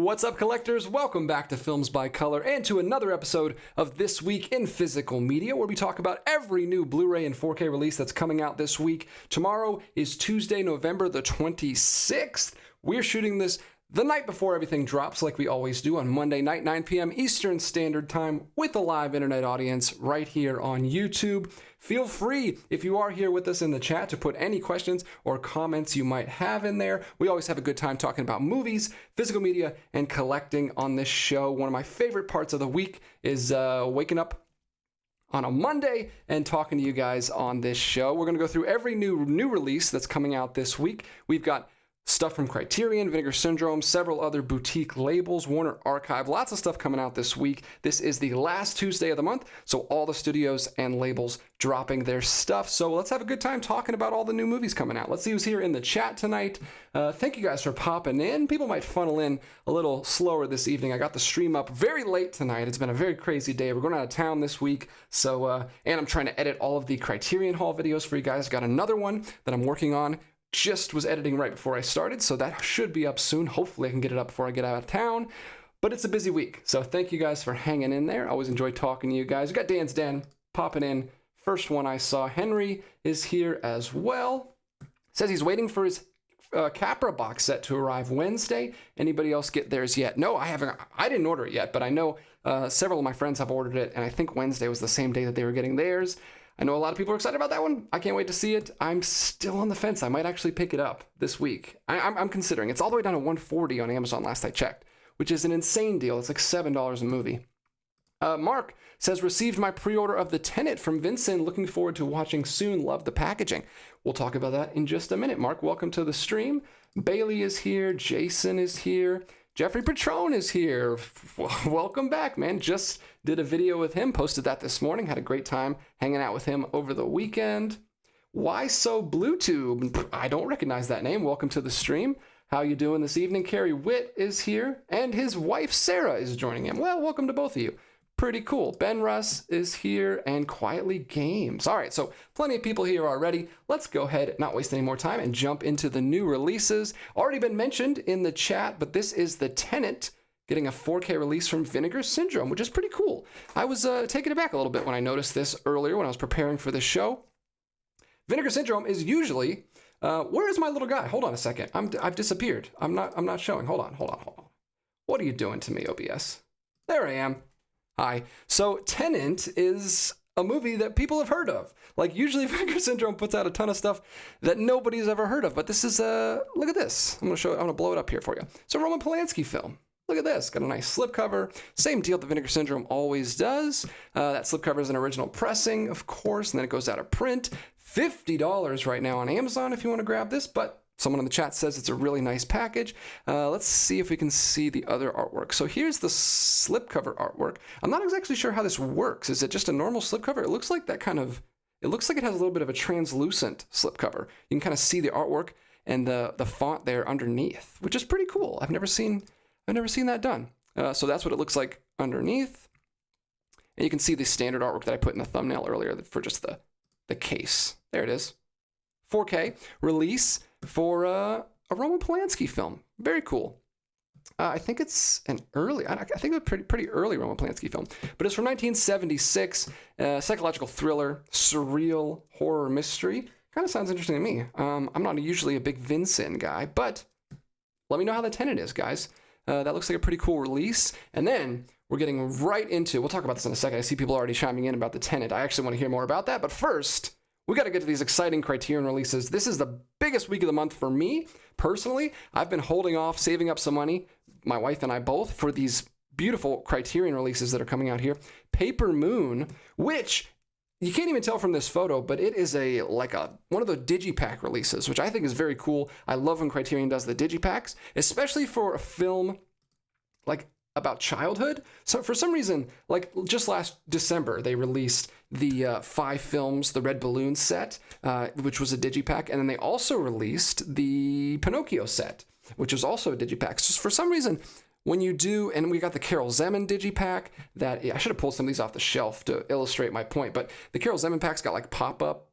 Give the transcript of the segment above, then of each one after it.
What's up, collectors? Welcome back to Films by Color and to another episode of This Week in Physical Media, where we talk about every new Blu-ray and 4K release that's coming out this week. Tomorrow is Tuesday, November the 26th. We're shooting this the night before everything drops, like we always do, on Monday night, 9 p.m. Eastern Standard Time, with a live internet audience right here on YouTube. Feel free, if you are here with us in the chat, to put any questions or comments you might have in there. We always have a good time talking about movies, physical media, and collecting on this show. One of my favorite parts of the week is waking up on a Monday and talking to you guys on this show. We're going to go through every new release that's coming out this week. We've got stuff from Criterion, Vinegar Syndrome, several other boutique labels, Warner Archive, lots of stuff coming out this week. This is the last Tuesday of the month, so all the studios and labels dropping their stuff. So let's have a good time talking about all the new movies coming out. Let's see who's here in the chat tonight. Thank you guys for popping in. People might funnel in a little slower this evening. I got the stream up very late tonight. It's been a very crazy day. We're going out of town this week, so and I'm trying to edit all of the Criterion Haul videos for you guys. Got another one that I'm working on. Just was editing right before I started, so that should be up soon. Hopefully I can get it up before I get out of town, but it's a busy week, so thank you guys for hanging in there. I always enjoy talking to you guys. We got Dan's Den popping in. First one I saw. Henry is here as well. Says he's waiting for his Capra box set to arrive Wednesday. Anybody else get theirs yet? No, I haven't. I didn't order it yet, but I know several of my friends have ordered it, and I think Wednesday was the same day that they were getting theirs. I know a lot of people are excited about that one. I can't wait to see it. I'm still on the fence. I might actually pick it up this week. I'm considering. It's all the way down to $140 on Amazon last I checked, which is an insane deal. It's like $7 a movie. Mark says, received my pre-order of The Tenet from Vincent. Looking forward to watching soon. Love the packaging. We'll talk about that in just a minute. Mark, welcome to the stream. Bailey is here. Jason is here. Jeffrey Patron is here. Welcome back, man. Just did a video with him, posted that this morning. Had a great time hanging out with him over the weekend. Why So Bluetooth? I don't recognize that name. Welcome to the stream. How you doing this evening? Carrie Witt is here, and his wife Sarah is joining him. Well, welcome to both of you. Pretty cool. Ben Russ is here, and Quietly Games. All right, so plenty of people here already. Let's go ahead, not waste any more time, and jump into the new releases. Already been mentioned in the chat, but this is The Tenet, getting a 4K release from Vinegar Syndrome, which is pretty cool. I was taken aback a little bit when I noticed this earlier when I was preparing for this show. Vinegar Syndrome is usually, where is my little guy? Hold on a second. I've disappeared. I'm not showing. Hold on. What are you doing to me, OBS? There I am. Hi. So Tenet is a movie that people have heard of. Like, usually Vinegar Syndrome puts out a ton of stuff that nobody's ever heard of, but this is look at this. I'm gonna blow it up here for you. It's a Roman Polanski film. Look at this. Got a nice slipcover. Same deal that Vinegar Syndrome always does. That slipcover is an original pressing, of course, and then it goes out of print. $50 right now on Amazon if you want to grab this, but someone in the chat says it's a really nice package. Let's see if we can see the other artwork. So here's the slipcover artwork. I'm not exactly sure how this works. Is it just a normal slipcover? It looks like it looks like it has a little bit of a translucent slipcover. You can kind of see the artwork and the font there underneath, which is pretty cool. I've never seen that done. So that's what it looks like underneath. And you can see the standard artwork that I put in the thumbnail earlier for just the case. There it is. 4K release for a Roman Polanski film. Very cool. I think it's an early, I think it's a pretty early Roman Polanski film, but it's from 1976, psychological thriller, surreal horror mystery. Kind of sounds interesting to me. I'm not usually a big Vincent guy, but let me know how the Tenet is, guys. That looks like a pretty cool release. And then we're getting right into, we'll talk about this in a second. I see people already chiming in about the Tenet. I actually want to hear more about that, but first, we got to get to these exciting Criterion releases. This is the biggest week of the month for me, personally. I've been holding off, saving up some money, my wife and I both, for these beautiful Criterion releases that are coming out here. Paper Moon, which you can't even tell from this photo, but it is one of the digipack releases, which I think is very cool. I love when Criterion does the digipacks, especially for a film like about childhood. So for some reason, like just last December, they released the 5 films, the Red Balloon set, which was a digipack, and then they also released the Pinocchio set, which was also a digipack. So for some reason, when you do, and we got the Carol Zeman digipack that, I should have pulled some of these off the shelf to illustrate my point, but the Carol Zeman pack's got like pop-up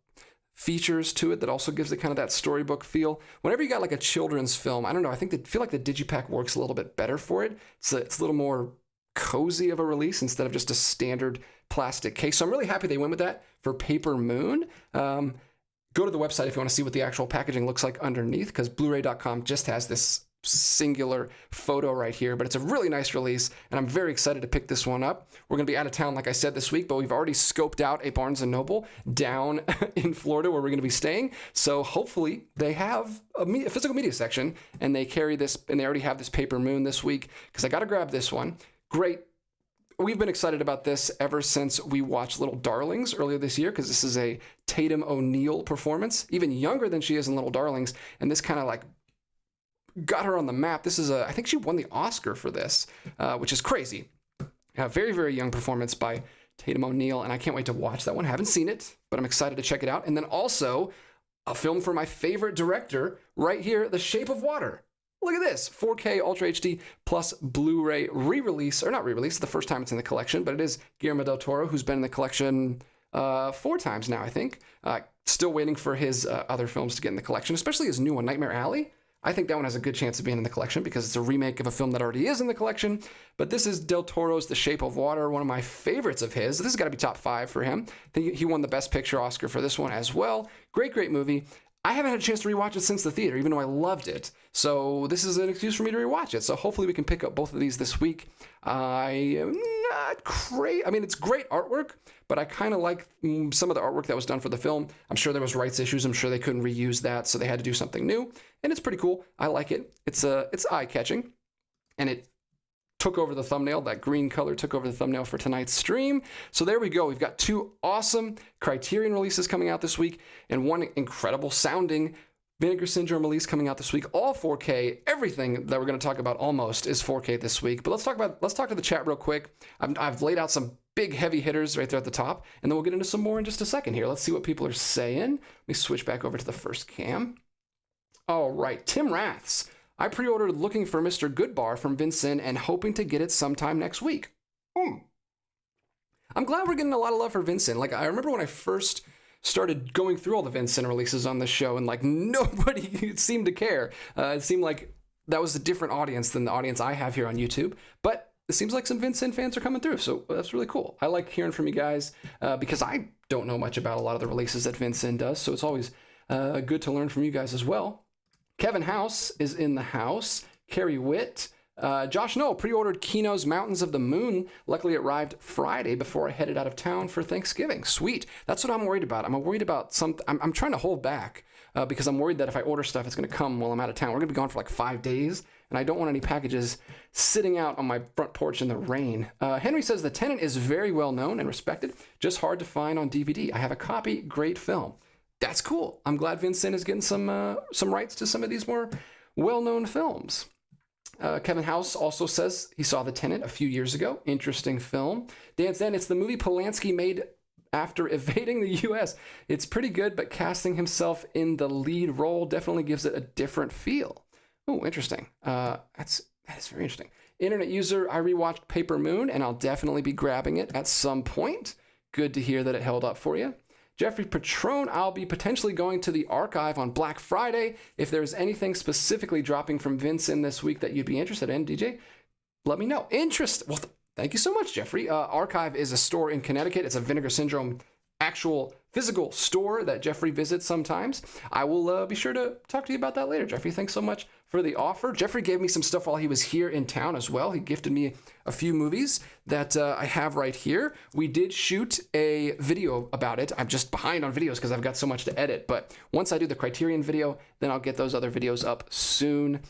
features to it that also gives it kind of that storybook feel. Whenever you got like a children's film, I don't know, I feel like the digipack works a little bit better for it. It's a little more cozy of a release instead of just a standard plastic case. So I'm really happy they went with that for Paper Moon. Go to the website if you want to see what the actual packaging looks like underneath, because Blu-ray.com just has this singular photo right here, but it's a really nice release, and I'm very excited to pick this one up. We're going to be out of town, like I said, this week, but we've already scoped out a Barnes & Noble down in Florida where we're going to be staying, so hopefully they have a physical media section, and they carry this, and they already have this Paper Moon this week, because I got to grab this one. Great. We've been excited about this ever since we watched Little Darlings earlier this year, because this is a Tatum O'Neal performance, even younger than she is in Little Darlings, and this kind of like got her on the map. This is I think she won the Oscar for this, which is crazy. A very, very young performance by Tatum O'Neal, and I can't wait to watch that one. I haven't seen it, but I'm excited to check it out. And then also a film for my favorite director right here, The Shape of Water. Look at this, 4K Ultra HD plus Blu-ray re-release, or not re-release, the first time it's in the collection, but it is Guillermo del Toro, who's been in the collection 4 times now, I think. Still waiting for his other films to get in the collection, especially his new one, Nightmare Alley. I think that one has a good chance of being in the collection because it's a remake of a film that already is in the collection. But this is Del Toro's The Shape of Water, one of my favorites of his. This has got to be top 5 for him. I think he won the Best Picture Oscar for this one as well. Great, great movie. I haven't had a chance to rewatch it since the theater, even though I loved it. So this is an excuse for me to rewatch it. So hopefully we can pick up both of these this week. I am not crazy. I mean, it's great artwork, but I kind of like some of the artwork that was done for the film. I'm sure there was rights issues. I'm sure they couldn't reuse that, so they had to do something new. And it's pretty cool. I like it. It's eye-catching, and it took over the thumbnail. That green color took over the thumbnail for tonight's stream. So there we go. We've got 2 awesome Criterion releases coming out this week, and 1 incredible sounding Vinegar Syndrome release coming out this week. All 4K. Everything that we're going to talk about almost is 4K this week. But let's talk to the chat real quick. I've laid out some big heavy hitters right there at the top, and then we'll get into some more in just a second here. Let's see what people are saying. Let me switch back over to the first cam. All right, Tim Raths. I pre-ordered Looking for Mr. Goodbar from Vincent and hoping to get it sometime next week. I'm glad we're getting a lot of love for Vincent. Like, I remember when I first started going through all the Vincent releases on the show, and like nobody seemed to care. It seemed like that was a different audience than the audience I have here on YouTube. But it seems like some Vincent fans are coming through, so that's really cool. I like hearing from you guys because I don't know much about a lot of the releases that Vincent does, so it's always good to learn from you guys as well. Kevin House is in the house. Carrie Witt. Josh Noel pre-ordered Kino's Mountains of the Moon. Luckily, it arrived Friday before I headed out of town for Thanksgiving. Sweet. That's what I'm worried about. I'm worried about I'm trying to hold back because I'm worried that if I order stuff, it's going to come while I'm out of town. We're going to be gone for like 5 days, and I don't want any packages sitting out on my front porch in the rain. Henry says The Tenant is very well known and respected, just hard to find on DVD. I have a copy. Great film. That's cool. I'm glad Vincent is getting some rights to some of these more well-known films. Kevin House also says he saw The Tenant a few years ago. Interesting film. Dan said it's the movie Polanski made after evading the U.S. It's pretty good, but casting himself in the lead role definitely gives it a different feel. Oh, interesting. That is very interesting. Internet user, I rewatched Paper Moon, and I'll definitely be grabbing it at some point. Good to hear that it held up for you. Jeffrey Patron, I'll be potentially going to the archive on Black Friday. If there's anything specifically dropping from Vincent this week that you'd be interested in, DJ, let me know. Well, thank you so much, Jeffrey. Archive is a store in Connecticut. It's a Vinegar Syndrome actual physical store that Jeffrey visits sometimes. I will be sure to talk to you about that later, Jeffrey. Thanks so much for the offer. Jeffrey gave me some stuff while he was here in town as well. He gifted me a few movies that I have right here. We did shoot a video about it. I'm just behind on videos because I've got so much to edit. But once I do the Criterion video, then I'll get those other videos up soon.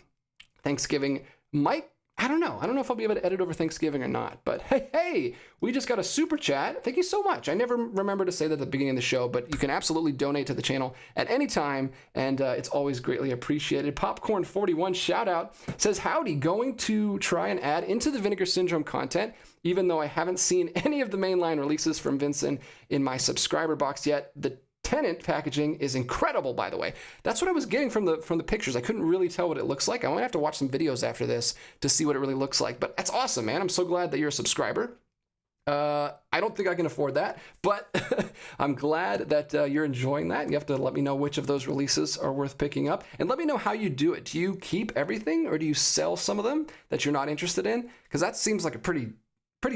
Thanksgiving might, I don't know if I'll be able to edit over Thanksgiving or not, but hey, we just got a super chat. Thank you so much. I never remember to say that at the beginning of the show, but you can absolutely donate to the channel at any time, and it's always greatly appreciated. Popcorn41 shout out says, howdy, going to try and add into the Vinegar Syndrome content, even though I haven't seen any of the mainline releases from Vincent in my subscriber box yet. The Tenant packaging is incredible, by the way. That's what I was getting from the pictures. I couldn't really tell what it looks like. I might have to watch some videos after this to see what it really looks like. But that's awesome, man. I'm so glad that you're a subscriber. I don't think I can afford that, but I'm glad that you're enjoying that. You have to let me know which of those releases are worth picking up, and let me know how you do it. Do you keep everything, or do you sell some of them that you're not interested in? Because that seems like a pretty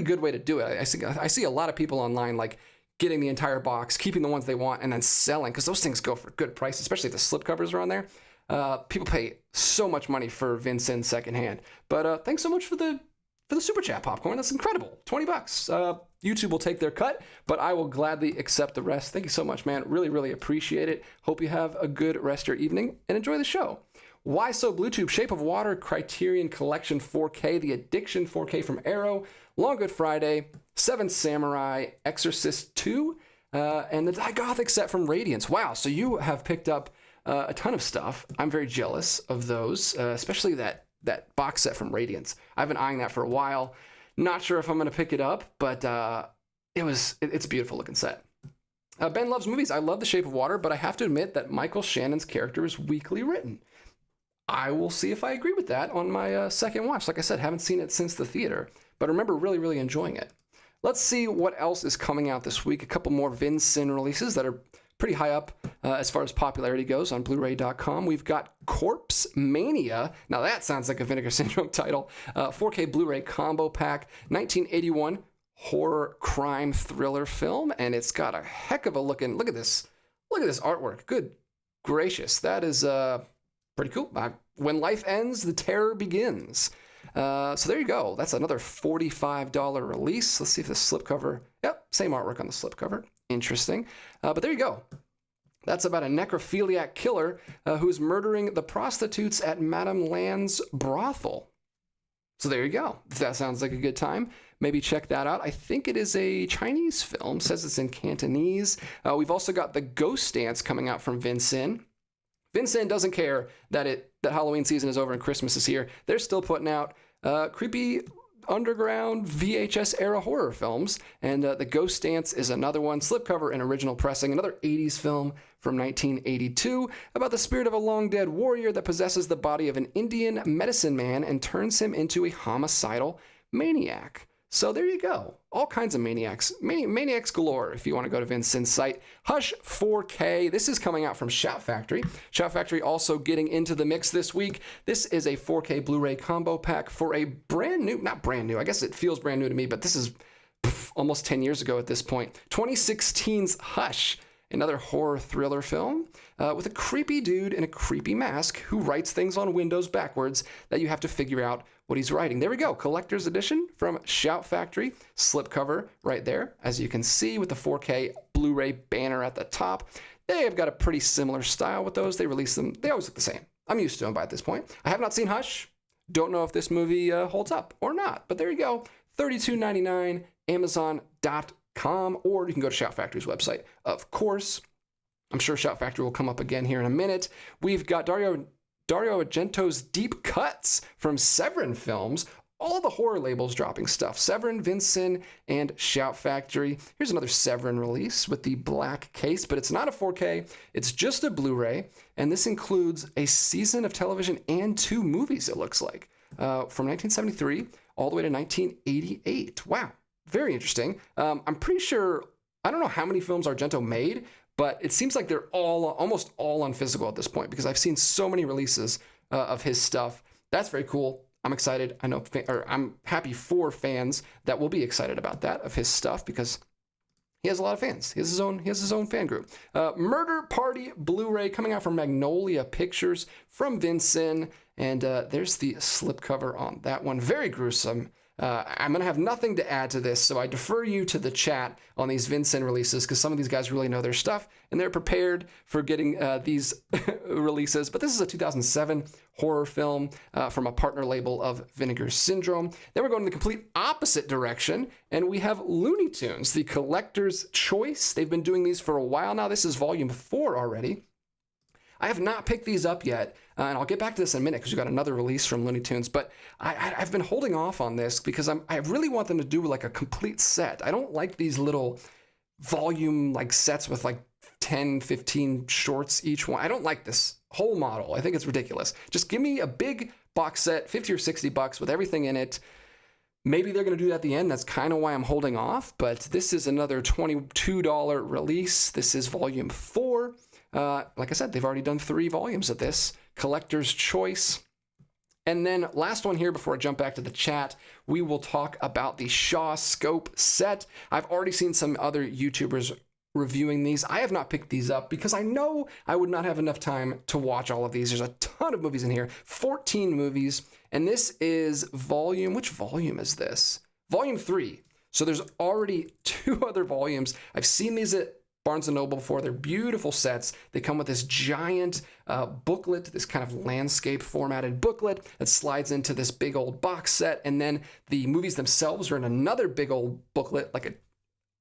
good way to do it. I see a lot of people online like getting the entire box, keeping the ones they want, and then selling, because those things go for good price, especially if the slipcovers are on there. People pay so much money for Vincent secondhand. But thanks so much for the super chat, Popcorn. That's incredible. $20. YouTube will take their cut, but I will gladly accept the rest. Thank you so much, man. Really, really appreciate it. Hope you have a good rest of your evening and enjoy the show. Why So Bluetooth, Shape of Water, Criterion Collection 4K, The Addiction 4K from Arrow, Long Good Friday, Seven Samurai, Exorcist 2, and the Die Gothic set from Radiance. Wow, so you have picked up a ton of stuff. I'm very jealous of those, especially that box set from Radiance. I've been eyeing that for a while. Not sure if I'm going to pick it up, but it's a beautiful looking set. Ben loves movies. I love The Shape of Water, but I have to admit that Michael Shannon's character is weakly written. I will see if I agree with that on my second watch. Like I said, haven't seen it since the theater, but remember really, really enjoying it. Let's see what else is coming out this week. A couple more Vincent releases that are pretty high up as far as popularity goes on Blu-ray.com. We've got Corpse Mania. Now that sounds like a Vinegar Syndrome title. 4K Blu-ray combo pack, 1981 horror crime thriller film, and it's got a heck of a looking. Look at this artwork. Good gracious, that is pretty cool. When life ends, the terror begins. So there you go. That's another $45 release. Let's see if the slipcover. Yep, same artwork on the slipcover. Interesting. But there you go. That's about a necrophiliac killer who's murdering the prostitutes at Madame Land's brothel. So there you go. If that sounds like a good time, maybe check that out. I think it is a Chinese film. It says it's in Cantonese. We've also got The Ghost Dance coming out from Vincent. Vincent doesn't care that Halloween season is over and Christmas is here. They're still putting out creepy underground VHS era horror films, and The Ghost Dance is another one. Slipcover and original pressing, another 80s film from 1982 about the spirit of a long dead warrior that possesses the body of an Indian medicine man and turns him into a homicidal maniac. So there you go. All kinds of maniacs. Maniacs galore if you want to go to Vincent's site. Hush 4K. This is coming out from Shout Factory. Shout Factory also getting into the mix this week. This is a 4K Blu-ray combo pack for a not brand new. I guess it feels brand new to me, but this is almost 10 years ago at this point. 2016's Hush, another horror thriller film with a creepy dude in a creepy mask who writes things on windows backwards that you have to figure out what he's writing. There we go. Collector's edition from Shout Factory. Slipcover right there, as you can see, with the 4K Blu-ray banner at the top. They have got a pretty similar style with those. They release them. They always look the same. I'm used to them by this point. I have not seen Hush. Don't know if this movie holds up or not, but there you go. $32.99, Amazon.com, or you can go to Shout Factory's website, of course. I'm sure Shout Factory will come up again here in a minute. We've got Dario Argento's Deep Cuts from Severin Films. All the horror labels dropping stuff. Severin, Vincent, and Shout Factory. Here's another Severin release with the black case, but it's not a 4K. It's just a Blu-ray, and this includes a season of television and 2 movies, it looks like, from 1973 all the way to 1988. Wow, very interesting. I'm pretty sure, I don't know how many films Argento made, but it seems like they're almost all on physical at this point because I've seen so many releases of his stuff. That's very cool. I'm excited. I'm happy for fans that will be excited about that, of his stuff, because he has a lot of fans. He has his own fan group. Murder Party Blu-ray coming out from Magnolia Pictures from Vincent, and there's the slipcover on that one. Very gruesome. I'm going to have nothing to add to this, so I defer you to the chat on these Vincent releases, because some of these guys really know their stuff, and they're prepared for getting these releases. But this is a 2007 horror film from a partner label of Vinegar Syndrome. Then we're going in the complete opposite direction, and we have Looney Tunes, the collector's choice. They've been doing these for a while now. This is volume 4 already. I have not picked these up yet, and I'll get back to this in a minute because we've got another release from Looney Tunes, but I've been holding off on this because I really want them to do like a complete set. I don't like these little volume like sets with like 10, 15 shorts each one. I don't like this whole model. I think it's ridiculous. Just give me a big box set, 50 or $60 with everything in it. Maybe they're going to do that at the end. That's kind of why I'm holding off. But this is another $22 release. This is volume 4. Like I said, they've already done 3 volumes of this. Collector's Choice. And then last one here before I jump back to the chat, we will talk about the Shaw Scope set. I've already seen some other YouTubers reviewing these. I have not picked these up because I know I would not have enough time to watch all of these. There's a ton of movies in here, 14 movies. And this is which volume is this? Volume 3. So there's already 2 other volumes. I've seen these at Barnes & Noble before. They're beautiful sets. They come with this giant booklet, this kind of landscape formatted booklet that slides into this big old box set. And then the movies themselves are in another big old booklet, like a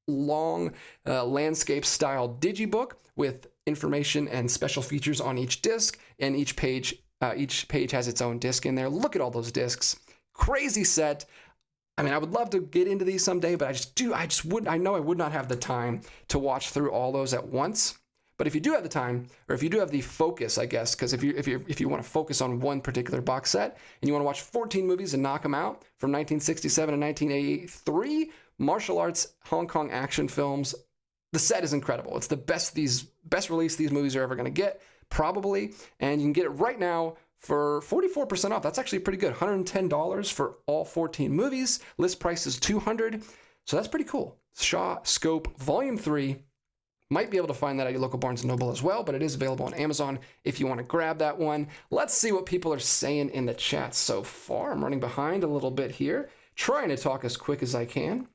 long landscape style digibook with information and special features on each disc. And each page has its own disc in there. Look at all those discs. Crazy set. I mean, I would love to get into these someday, but I know I would not have the time to watch through all those at once. But if you do have the time, or if you do have the focus, I guess, because if you want to focus on one particular box set and you want to watch 14 movies and knock them out from 1967 to 1983, martial arts, Hong Kong action films, the set is incredible. It's the best release these movies are ever going to get, probably, and you can get it right now for 44% off. That's actually pretty good. $110 for all 14 movies. List price is $200. So that's pretty cool. Shaw Scope Volume 3. Might be able to find that at your local Barnes & Noble as well, but it is available on Amazon if you want to grab that one. Let's see what people are saying in the chat so far. I'm running behind a little bit here, trying to talk as quick as I can.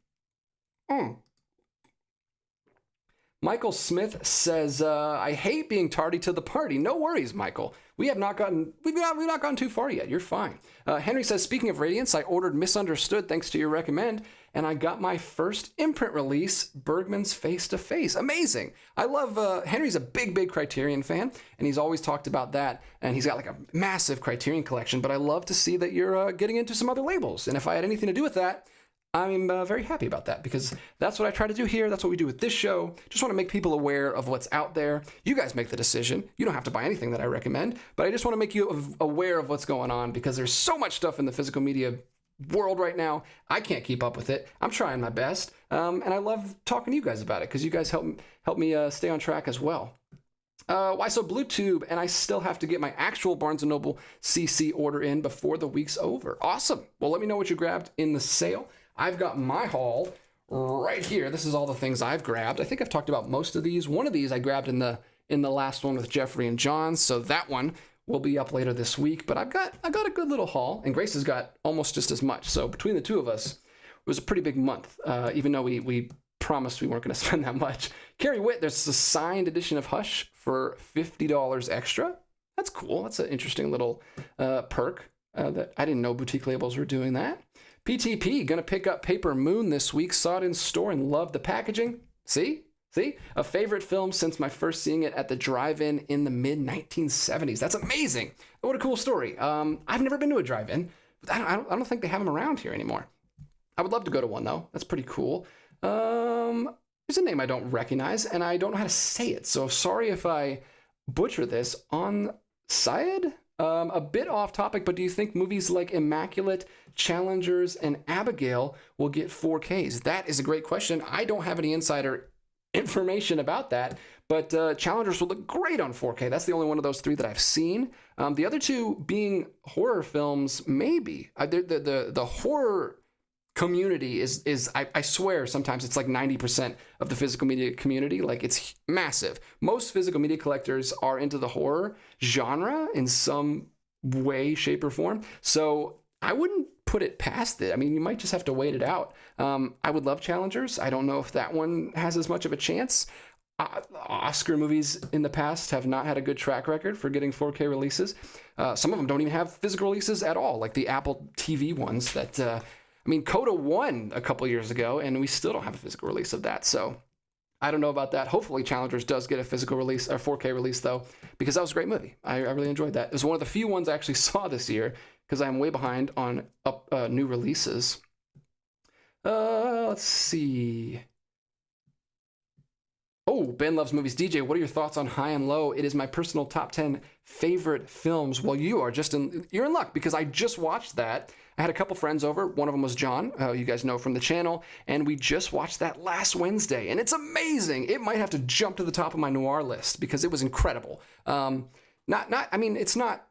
Michael Smith says, I hate being tardy to the party. No worries, Michael. We've not gone too far yet. You're fine. Henry says, speaking of Radiance, I ordered Misunderstood thanks to your recommend, and I got my first imprint release, Bergman's Face to Face. Amazing. I love, Henry's a big Criterion fan, and he's always talked about that, and he's got like a massive Criterion collection, but I love to see that you're getting into some other labels, and if I had anything to do with that, I'm very happy about that because that's what I try to do here. That's what we do with this show. Just want to make people aware of what's out there. You guys make the decision. You don't have to buy anything that I recommend, but I just want to make you aware of what's going on because there's so much stuff in the physical media world right now. I can't keep up with it. I'm trying my best, and I love talking to you guys about it because you guys help me stay on track as well. Why so BlueTube? And I still have to get my actual Barnes & Noble CC order in before the week's over. Awesome. Well, let me know what you grabbed in the sale. I've got my haul right here. This is all the things I've grabbed. I think I've talked about most of these. One of these I grabbed in the last one with Jeffrey and John, so that one will be up later this week. But I got a good little haul, and Grace has got almost just as much. So between the two of us, it was a pretty big month, even though we promised we weren't going to spend that much. Carrie Witt, there's a signed edition of Hush for $50 extra. That's cool. That's an interesting little perk that I didn't know boutique labels were doing that. PTP, gonna pick up Paper Moon this week. Saw it in store and loved the packaging. See? A favorite film since my first seeing it at the drive-in in the mid-1970s. That's amazing. What a cool story. I've never been to a drive-in. I don't think they have them around here anymore. I would love to go to one, though. That's pretty cool. There's a name I don't recognize, and I don't know how to say it. So sorry if I butcher this. On Syed? A bit off topic, but do you think movies like Immaculate, Challengers, and Abigail will get 4Ks? That is a great question. I don't have any insider information about that, but Challengers will look great on 4K. That's the only one of those 3 that I've seen. The other 2 being horror films, maybe. The horror community is I swear sometimes it's like 90% of the physical media community. Like, it's massive. Most physical media collectors are into the horror genre in some way, shape, or form. So I wouldn't put it past it. I mean, you might just have to wait it out. I would love Challengers. I don't know if that one has as much of a chance. Oscar movies in the past have not had a good track record for getting 4K releases. Some of them don't even have physical releases at all, like the Apple TV ones that... I mean, Coda won a couple years ago, and we still don't have a physical release of that. So I don't know about that. Hopefully, Challengers does get a physical release or 4K release, though, because that was a great movie. I really enjoyed that. It was one of the few ones I actually saw this year because I'm way behind on new releases. Let's see. Oh, Ben Loves Movies. DJ, what are your thoughts on High and Low? It is my personal top 10 favorite films. Well, you're in luck because I just watched that. I had a couple friends over. One of them was John, you guys know from the channel, and we just watched that last Wednesday, and it's amazing. It might have to jump to the top of my noir list because it was incredible. I mean, it's not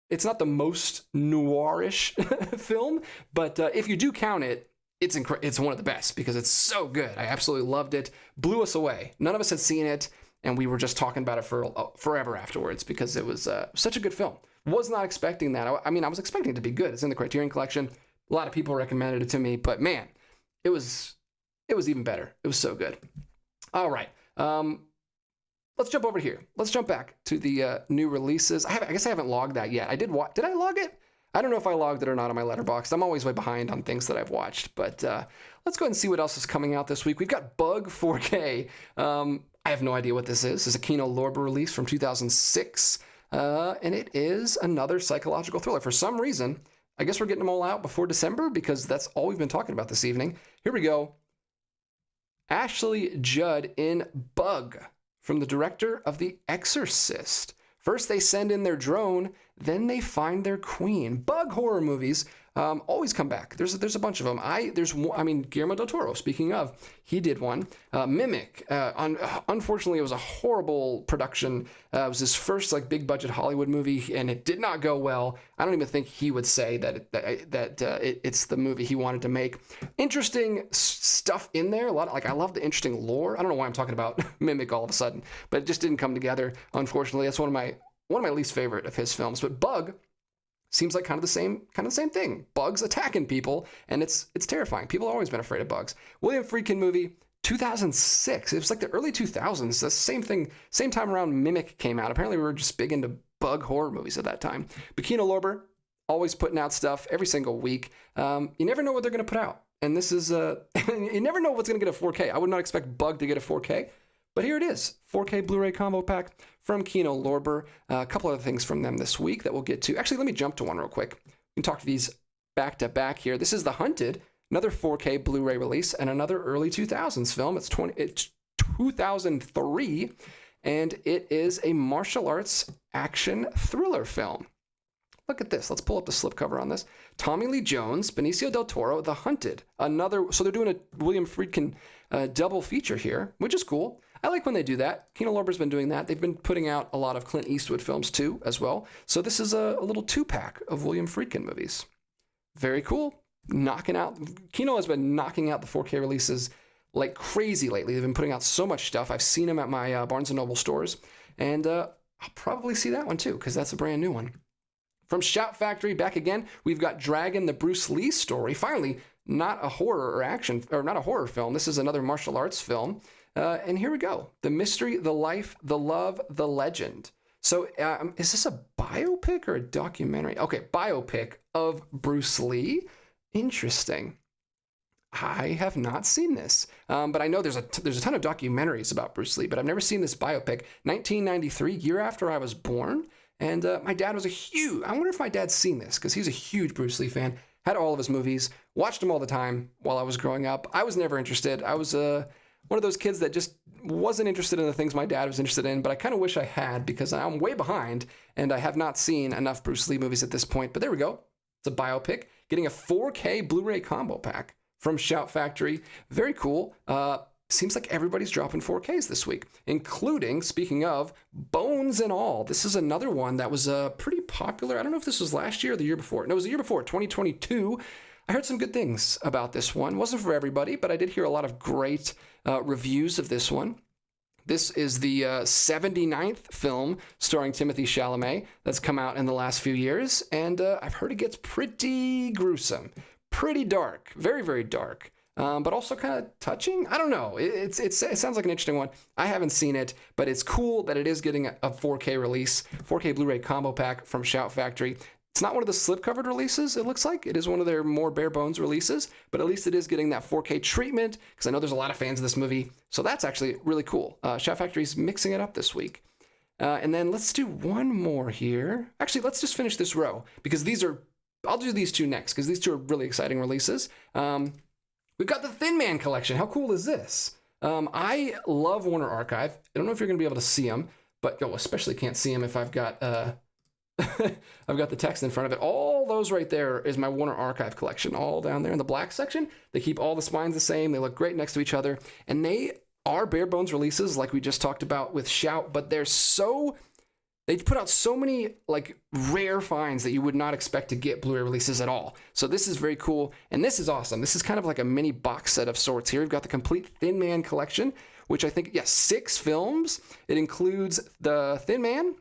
the most noirish film, but if you do count it, it's one of the best because it's so good. I absolutely loved it. Blew us away. None of us had seen it, and we were just talking about it for forever afterwards because it was such a good film. Was not expecting that. I mean, I was expecting it to be good. It's in the Criterion collection. A lot of people recommended it to me, but man, it was even better. It was so good. All right. Let's jump over here. Let's jump back to the new releases. I guess I haven't logged that yet. Did I log it? I don't know if I logged it or not on my letterbox. I'm always way behind on things that I've watched, but let's go ahead and see what else is coming out this week. We've got Bug 4K. I have no idea what this is. This is a Kino Lorber release from 2006, and it is another psychological thriller. For some reason, I guess we're getting them all out before December because that's all we've been talking about this evening. Here we go. Ashley Judd in Bug, from the director of The Exorcist. First they send in their drone, then they find their queen. Bug horror movies always come back. There's a bunch of them. Guillermo del Toro, speaking of, he did one. Mimic. Unfortunately, it was a horrible production. It was his first big budget Hollywood movie, and it did not go well. I don't even think he would say that it's the movie he wanted to make. Interesting stuff in there. A lot I love the interesting lore. I don't know why I'm talking about Mimic all of a sudden, but it just didn't come together. Unfortunately, that's one of my least favorite of his films. But Bug seems like kind of the same thing. Bugs attacking people, and it's terrifying. People have always been afraid of bugs. William Friedkin movie, 2006. It was like the early 2000s. The same thing, same time around Mimic came out. Apparently we were just big into bug horror movies at that time. But Kino Lorber, always putting out stuff every single week. You never know what they're going to put out. And this is, you never know what's going to get a 4K. I would not expect Bug to get a 4K. But here it is, 4K Blu-ray combo pack from Kino Lorber. A couple other things from them this week that we'll get to. Actually, let me jump to one real quick. We can talk to these back to back here. This is The Hunted, another 4K Blu-ray release, and another early 2000s film. It's 2003, and it is a martial arts action thriller film. Look at this. Let's pull up the slipcover on this. Tommy Lee Jones, Benicio del Toro, The Hunted. So they're doing a William Friedkin double feature here, which is cool. I like when they do that. Kino Lorber's been doing that. They've been putting out a lot of Clint Eastwood films too, as well. So this is a little 2-pack of William Friedkin movies. Very cool. Kino has been knocking out the 4K releases like crazy lately. They've been putting out so much stuff. I've seen them at my Barnes & Noble stores. And I'll probably see that one too, because that's a brand new one. From Shout Factory, back again, we've got Dragon, the Bruce Lee story. Finally, not a horror not a horror film. This is another martial arts film. And here we go. The mystery, the life, the love, the legend. So is this a biopic or a documentary? Okay, biopic of Bruce Lee. Interesting. I have not seen this, but I know there's a ton of documentaries about Bruce Lee, but I've never seen this biopic. 1993, year after I was born, and my dad was I wonder if my dad's seen this, because he's a huge Bruce Lee fan, had all of his movies, watched them all the time while I was growing up. I was never interested. I was one of those kids that just wasn't interested in the things my dad was interested in, but I kind of wish I had, because I'm way behind, and I have not seen enough Bruce Lee movies at this point. But there we go. It's a biopic, getting a 4K Blu-ray combo pack from Shout Factory. Very cool. Seems like everybody's dropping 4Ks this week, including, speaking of, Bones and All. This is another one that was pretty popular. I don't know if this was last year or the year before. No, it was the year before, 2022. I heard some good things about this one. Wasn't for everybody, but I did hear a lot of great reviews of this one. This is the 79th film starring Timothée Chalamet that's come out in the last few years, and I've heard it gets pretty gruesome, pretty dark, very, very dark, but also kind of touching. I don't know. It sounds like an interesting one. I haven't seen it, but it's cool that it is getting a 4K release, 4K Blu-ray combo pack from Shout Factory. It's not one of the slip-covered releases, it looks like. It is one of their more bare-bones releases, but at least it is getting that 4K treatment, because I know there's a lot of fans of this movie, so that's actually really cool. Shout Factory's mixing it up this week. And then let's do one more here. Actually, let's just finish this row, because I'll do these two next, because these two are really exciting releases. We've got the Thin Man collection. How cool is this? I love Warner Archive. I don't know if you're going to be able to see them, but especially can't see them if I've got I've got the text in front of it. All those right there is my Warner Archive collection, all down there in the black section. They keep all the spines the same. They look great next to each other, and they are bare bones releases like we just talked about with Shout, but they put out so many like rare finds that you would not expect to get Blu-ray releases at all. So this is very cool, and this is awesome. This is kind of like a mini box set of sorts here. We've got the complete Thin Man collection, which I think, 6 films. It includes the Thin Man,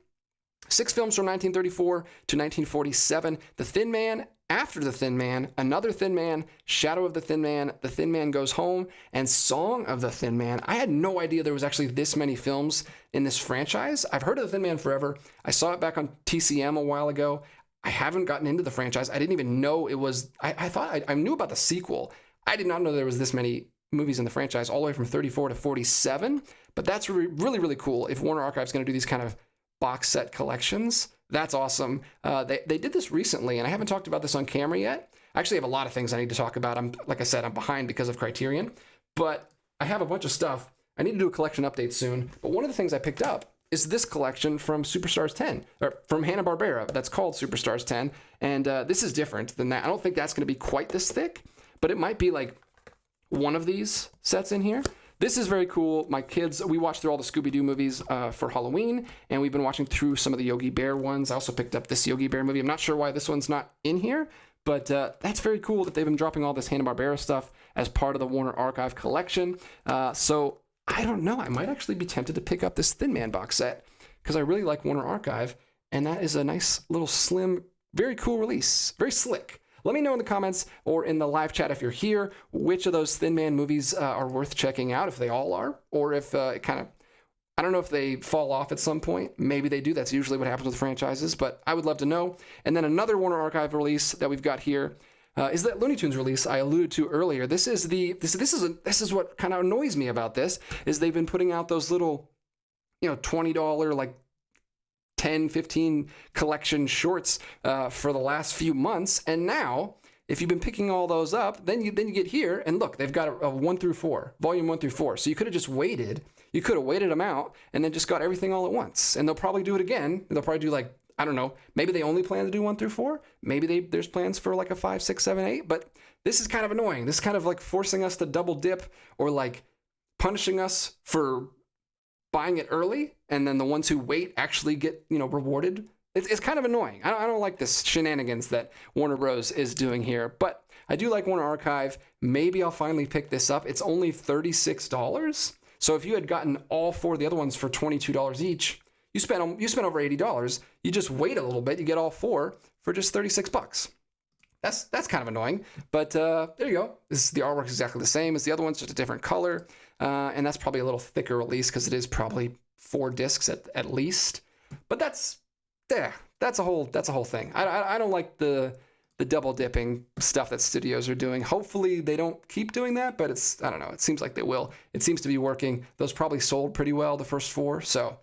6 films from 1934 to 1947, The Thin Man, After the Thin Man, Another Thin Man, Shadow of the Thin Man, The Thin Man Goes Home, and Song of the Thin Man. I had no idea there was actually this many films in this franchise. I've heard of The Thin Man forever. I saw it back on TCM a while ago. I haven't gotten into the franchise. I didn't even know it was, I thought I knew about the sequel. I did not know there was this many movies in the franchise, all the way from 34 to 47, but that's really, really cool. If Warner Archive's going to do these kind of box set collections, that's awesome. They did this recently, and I haven't talked about this on camera yet. I actually have a lot of things I need to talk about. Like I said, I'm behind because of Criterion, but I have a bunch of stuff. I need to do a collection update soon, but one of the things I picked up is this collection from Superstars 10, or from Hanna-Barbera, that's called Superstars 10, and this is different than that. I don't think that's going to be quite this thick, but it might be like one of these sets in here. This is very cool. My kids, we watched through all the Scooby-Doo movies for Halloween, and we've been watching through some of the Yogi Bear ones. I also picked up this Yogi Bear movie. I'm not sure why this one's not in here, but that's very cool that they've been dropping all this Hanna-Barbera stuff as part of the Warner Archive collection. So I don't know. I might actually be tempted to pick up this Thin Man box set because I really like Warner Archive, and that is a nice little slim, very cool release. Very slick. Let me know in the comments or in the live chat if you're here, which of those Thin Man movies are worth checking out, if they all are, or if it kind of, I don't know if they fall off at some point. Maybe they do. That's usually what happens with franchises, but I would love to know. And then another Warner Archive release that we've got here is that Looney Tunes release I alluded to earlier. This is what kind of annoys me about this, is they've been putting out those little, $20 like 10, 15 collection shorts for the last few months. And now, if you've been picking all those up, then you get here, and look, they've got a 1 through 4, volume 1 through 4. So you could have just waited. You could have waited them out and then just got everything all at once. And they'll probably do it again. They'll probably do like, I don't know, maybe they only plan to do 1 through 4. Maybe there's plans for like a 5, 6, 7, 8. But this is kind of annoying. This is kind of like forcing us to double dip, or like punishing us for buying it early, and then the ones who wait actually get, rewarded. It's kind of annoying. I don't like this shenanigans that Warner Bros. Is doing here, but I do like Warner Archive. Maybe I'll finally pick this up. It's only $36. So if you had gotten all 4 of the other ones for $22 each, you spent over $80. You just wait a little bit, you get all 4 for just $36. That's kind of annoying, but there you go. The artwork's exactly the same as the other ones, just a different color. And that's probably a little thicker release because it is probably 4 discs at least. But that's a whole thing. I don't like the double dipping stuff that studios are doing. Hopefully they don't keep doing that, but I don't know. It seems like they will. It seems to be working. Those probably sold pretty well, the first 4. So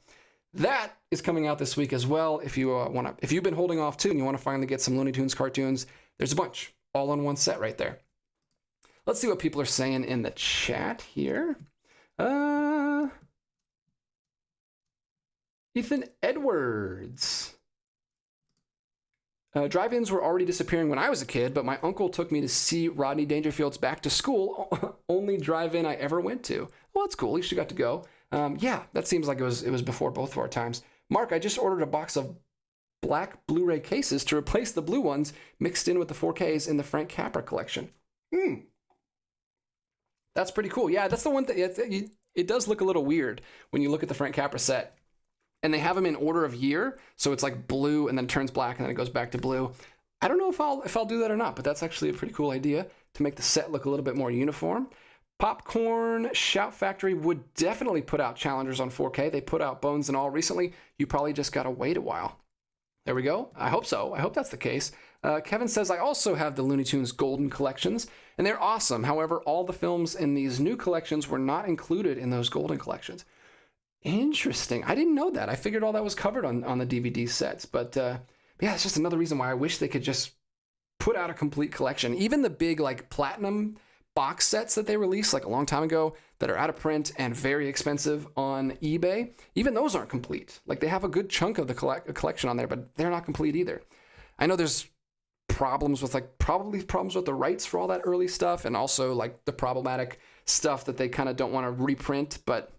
that is coming out this week as well. If you've been holding off too and you want to finally get some Looney Tunes cartoons, there's a bunch all on one set right there. Let's see what people are saying in the chat here. Ethan Edwards. Drive-ins were already disappearing when I was a kid, but my uncle took me to see Rodney Dangerfield's Back to School, only drive-in I ever went to. Well, that's cool. At least you got to go. Yeah, that seems like it was before both of our times. Mark, I just ordered a box of black Blu-ray cases to replace the blue ones mixed in with the 4Ks in the Frank Capra collection. That's pretty cool. Yeah, that's the one thing. It does look a little weird when you look at the Frank Capra set. And they have them in order of year, so it's like blue and then turns black and then it goes back to blue. I don't know if I'll do that or not, but that's actually a pretty cool idea to make the set look a little bit more uniform. Popcorn Shout Factory would definitely put out Challengers on 4K. They put out Bones and All recently. You probably just gotta wait a while. There we go. I hope so. I hope that's the case. Kevin says, I also have the Looney Tunes Golden collections, and they're awesome. However, all the films in these new collections were not included in those Golden collections. Interesting. I didn't know that. I figured all that was covered on the DVD sets. But yeah, it's just another reason why I wish they could just put out a complete collection. Even the big like platinum box sets that they released like a long time ago that are out of print and very expensive on eBay, even those aren't complete. Like they have a good chunk of the collection on there, but they're not complete either. I know there's problems with probably problems with the rights for all that early stuff, and also like the problematic stuff that they kind of don't want to reprint, but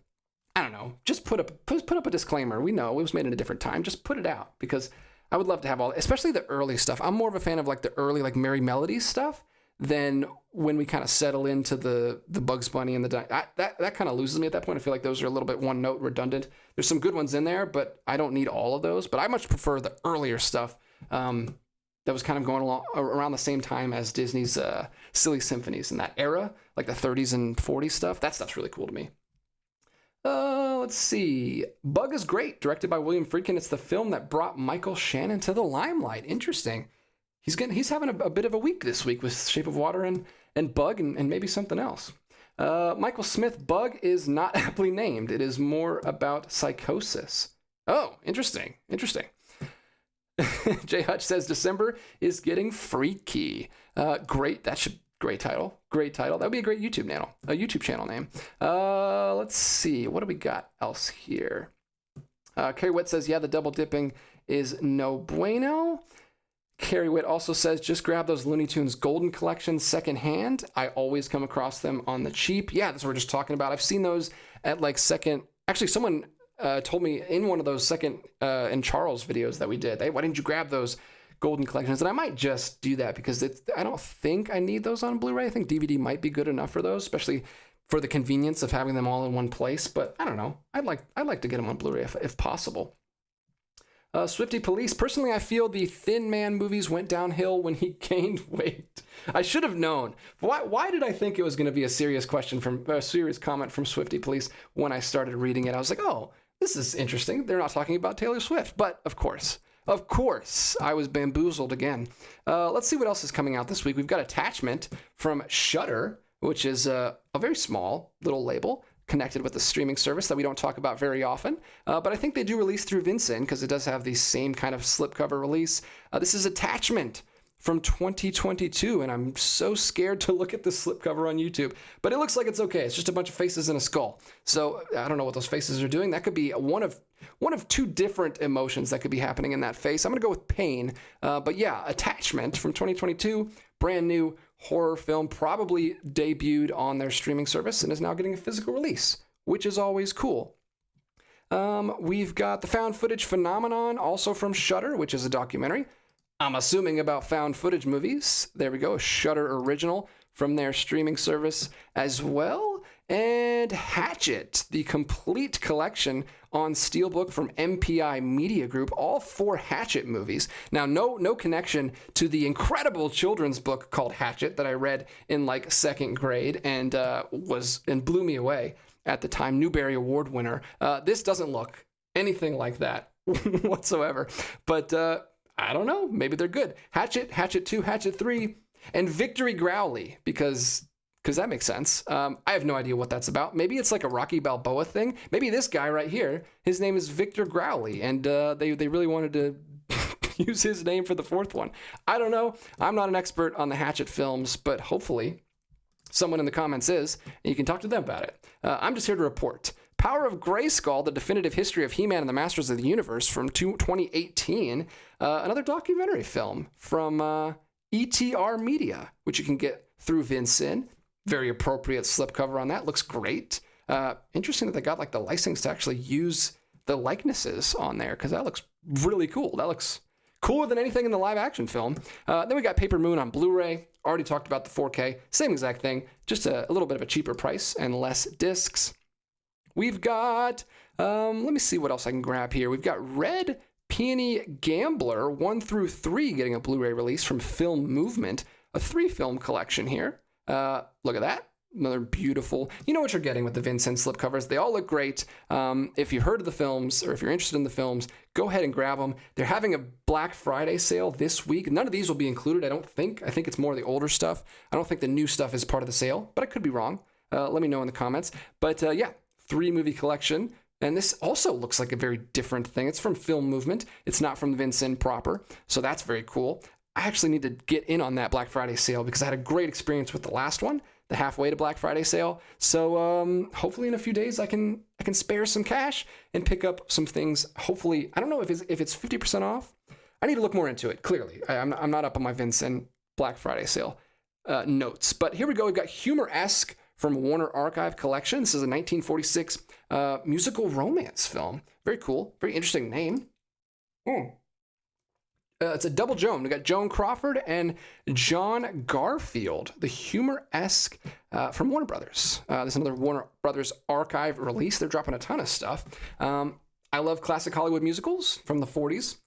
I don't know, just put up a disclaimer. We know it was made in a different time. Just put it out, because I would love to have especially the early stuff. I'm more of a fan of like the early like Merry Melodies stuff than when we kind of settle into the Bugs Bunny and that kind of loses me at that point. I feel like those are a little bit one note redundant. There's some good ones in there, but I don't need all of those. But I much prefer the earlier stuff that was kind of going along around the same time as Disney's Silly Symphonies in that era, like the 30s and 40s stuff. That stuff's really cool to me. Let's see. Bug is Great, directed by William Friedkin. It's the film that brought Michael Shannon to the limelight. Interesting. He's having a bit of a week this week with Shape of Water and Bug and maybe something else. Michael Smith, Bug is not aptly named. It is more about psychosis. Oh, interesting. Jay Hutch says December is getting freaky. Great. Great title. That would be a great YouTube channel name. Let's see. What do we got else here? Carrie Witt says, yeah, the double dipping is no bueno. Carrie Witt also says, just grab those Looney Tunes Golden Collections secondhand. I always come across them on the cheap. Yeah, that's what we're just talking about. I've seen those at like second. Actually, someone told me in one of those Second and Charles videos that we did, hey, why didn't you grab those Golden Collections? And I might just do that because I don't think I need those on Blu-ray. I think DVD might be good enough for those, especially for the convenience of having them all in one place. But I don't know. I'd like to get them on Blu-ray if possible. Swifty Police. Personally, I feel the Thin Man movies went downhill when he gained weight. I should have known. Why did I think it was going to be a serious comment from Swifty Police when I started reading it? I was like, oh, this is interesting. They're not talking about Taylor Swift. But of course, I was bamboozled again. Let's see what else is coming out this week. We've got Attachment from Shudder, which is a very small little label connected with the streaming service that we don't talk about very often. But I think they do release through Vincent because it does have the same kind of slipcover release. This is Attachment from 2022, and I'm so scared to look at the slipcover on YouTube. But it looks like it's okay. It's just a bunch of faces and a skull. So I don't know what those faces are doing. That could be one of two different emotions that could be happening in that face. I'm going to go with pain. But yeah, Attachment from 2022, brand new horror film, probably debuted on their streaming service and is now getting a physical release, which is always cool. We've got The Found Footage Phenomenon, also from Shudder, which is a documentary, I'm assuming, about found footage movies. There we go, a Shudder original from their streaming service as well. And Hatchet, the complete collection on Steelbook from MPI Media Group, all 4 Hatchet movies. Now, no connection to the incredible children's book called Hatchet that I read in like 2nd grade and blew me away at the time, Newbery Award winner. This doesn't look anything like that whatsoever, but I don't know, maybe they're good. Hatchet, Hatchet 2, Hatchet 3, and Victory Growly, because that makes sense. I have no idea what that's about. Maybe it's like a Rocky Balboa thing. Maybe this guy right here, his name is Victor Growly, and they really wanted to use his name for the 4th one. I don't know. I'm not an expert on the Hatchet films, but hopefully someone in the comments is, and you can talk to them about it. I'm just here to report. Power of Grayskull, The Definitive History of He-Man and the Masters of the Universe from 2018. Another documentary film from ETR Media, which you can get through Vincent. Very appropriate slipcover on that. Looks great. Interesting that they got like the license to actually use the likenesses on there, because that looks really cool. That looks cooler than anything in the live action film. Then we got Paper Moon on Blu-ray. Already talked about the 4K. Same exact thing, just a little bit of a cheaper price and less discs. We've got, let me see what else I can grab here. We've got Red Peony Gambler 1 through 3 getting a Blu-ray release from Film Movement, a 3-film collection here. Look at that. Another beautiful, you know what you're getting with the Vincent slipcovers. They all look great. If you heard of the films or if you're interested in the films, go ahead and grab them. They're having a Black Friday sale this week. None of these will be included, I don't think. I think it's more of the older stuff. I don't think the new stuff is part of the sale, but I could be wrong. Let me know in the comments. But yeah, 3-movie collection. And this also looks like a very different thing. It's from Film Movement. It's not from Vincent proper. So that's very cool. I actually need to get in on that Black Friday sale because I had a great experience with the last one. the halfway to Black Friday sale. So hopefully in a few days I can spare some cash and pick up some things. Hopefully, I don't know if it's 50% off. I need to look more into it. Clearly, I'm not up on my Vincent Black Friday sale notes. But here we go. We've got Humor-esque from Warner Archive Collection. This is a 1946 musical romance film. Very cool. Very interesting name. It's a double Joan. We got Joan Crawford and John Garfield. The Humor-esque from Warner Brothers. This is another Warner Brothers Archive release. They're dropping a ton of stuff. I love classic Hollywood musicals from the 40s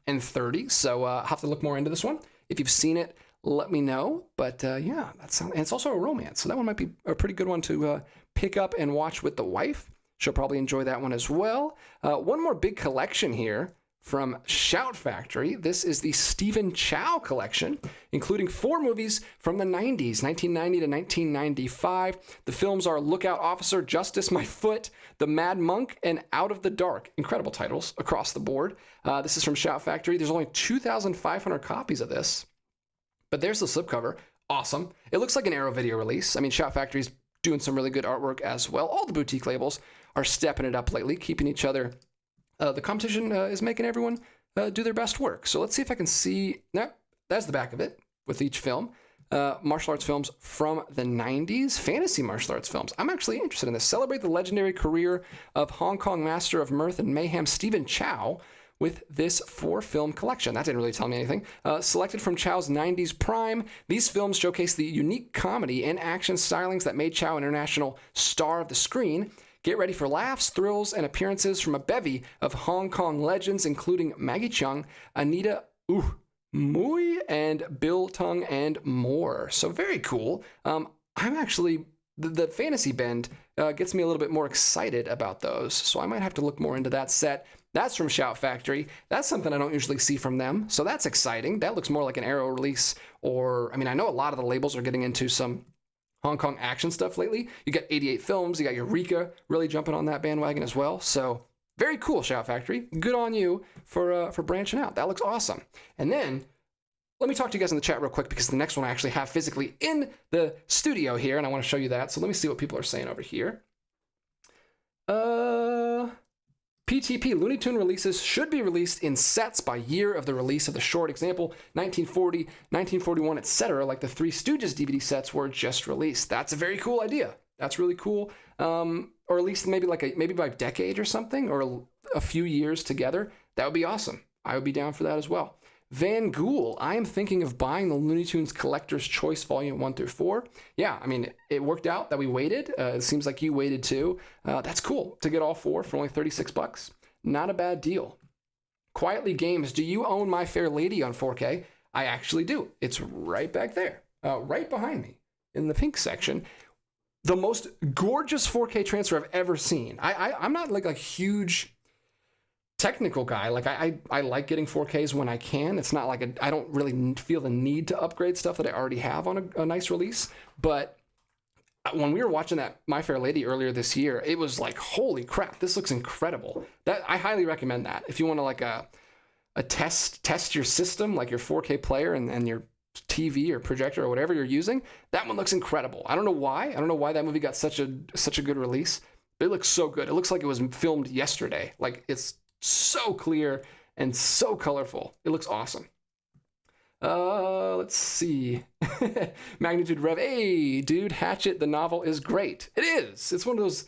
and 30s, so I'll have to look more into this one. If you've seen it, let me know. But yeah, and it's also a romance, so that one might be a pretty good one to pick up and watch with the wife. She'll probably enjoy that one as well. One more big collection here from Shout Factory. This is the Stephen Chow collection, including 4 movies from the 90s, 1990 to 1995. The films are Lookout Officer, Justice My Foot, The Mad Monk, and Out of the Dark. Incredible titles across the board. This is from Shout Factory. There's only 2,500 copies of this, but there's the slipcover. Awesome. It looks like an Arrow Video release. I mean, Shout Factory's doing some really good artwork as well. All the boutique labels are stepping it up lately, keeping each other. The competition is making everyone do their best work. So let's see if I can see. No, that's the back of it with each film. Martial arts films from the 90s, fantasy martial arts films. I'm actually interested in this. Celebrate the legendary career of Hong Kong master of mirth and mayhem Stephen Chow with this 4-film collection. That didn't really tell me anything. Selected from Chow's 90s prime, these films showcase the unique comedy and action stylings that made Chow an international star of the screen. Get ready for laughs, thrills, and appearances from a bevy of Hong Kong legends, including Maggie Cheung, Anita Mui, and Bill Tung, and more. So very cool. I'm actually, the fantasy bend gets me a little bit more excited about those, so I might have to look more into that set. That's from Shout Factory. That's something I don't usually see from them, so that's exciting. That looks more like an Arrow release, or, I mean, I know a lot of the labels are getting into some Hong Kong action stuff lately. You got 88 Films, you got Eureka really jumping on that bandwagon as well. So very cool, Shout Factory. Good on you for branching out. That looks awesome. And then let me talk to you guys in the chat real quick, because the next one I actually have physically in the studio here, and I want to show you that. So let me see what people are saying over here. PTP, Looney Tune releases should be released in sets by year of the release of the short. Example, 1940, 1941, etc., like the Three Stooges DVD sets were just released. That's a very cool idea. That's really cool. Or at least maybe by decade or something, or a few years together. That would be awesome. I would be down for that as well. Van Gool, I am thinking of buying the Looney Tunes Collector's Choice Volume 1 through 4. Yeah, I mean, it worked out that we waited. It seems like you waited too. That's cool to get all 4 for only $36. Not a bad deal. Quietly Games, do you own My Fair Lady on 4K? I actually do. It's right back there, right behind me in the pink section. The most gorgeous 4K transfer I've ever seen. I'm not like a huge technical guy. Like I like getting 4Ks when I can. It's not like I don't really feel the need to upgrade stuff that I already have on a nice release. But when we were watching that My Fair Lady earlier this year, it was like, holy crap, this looks incredible. That I highly recommend that. If you want to like a test your system, like your 4K player and your TV or projector or whatever you're using, that one looks incredible. I don't know why. I don't know why that movie got such a good release, but it looks so good. It looks like it was filmed yesterday. Like, it's so clear and so colorful. It looks awesome. Let's see. Magnitude Rev. Hey, dude, Hatchet, the novel is great. It is. It's one of those,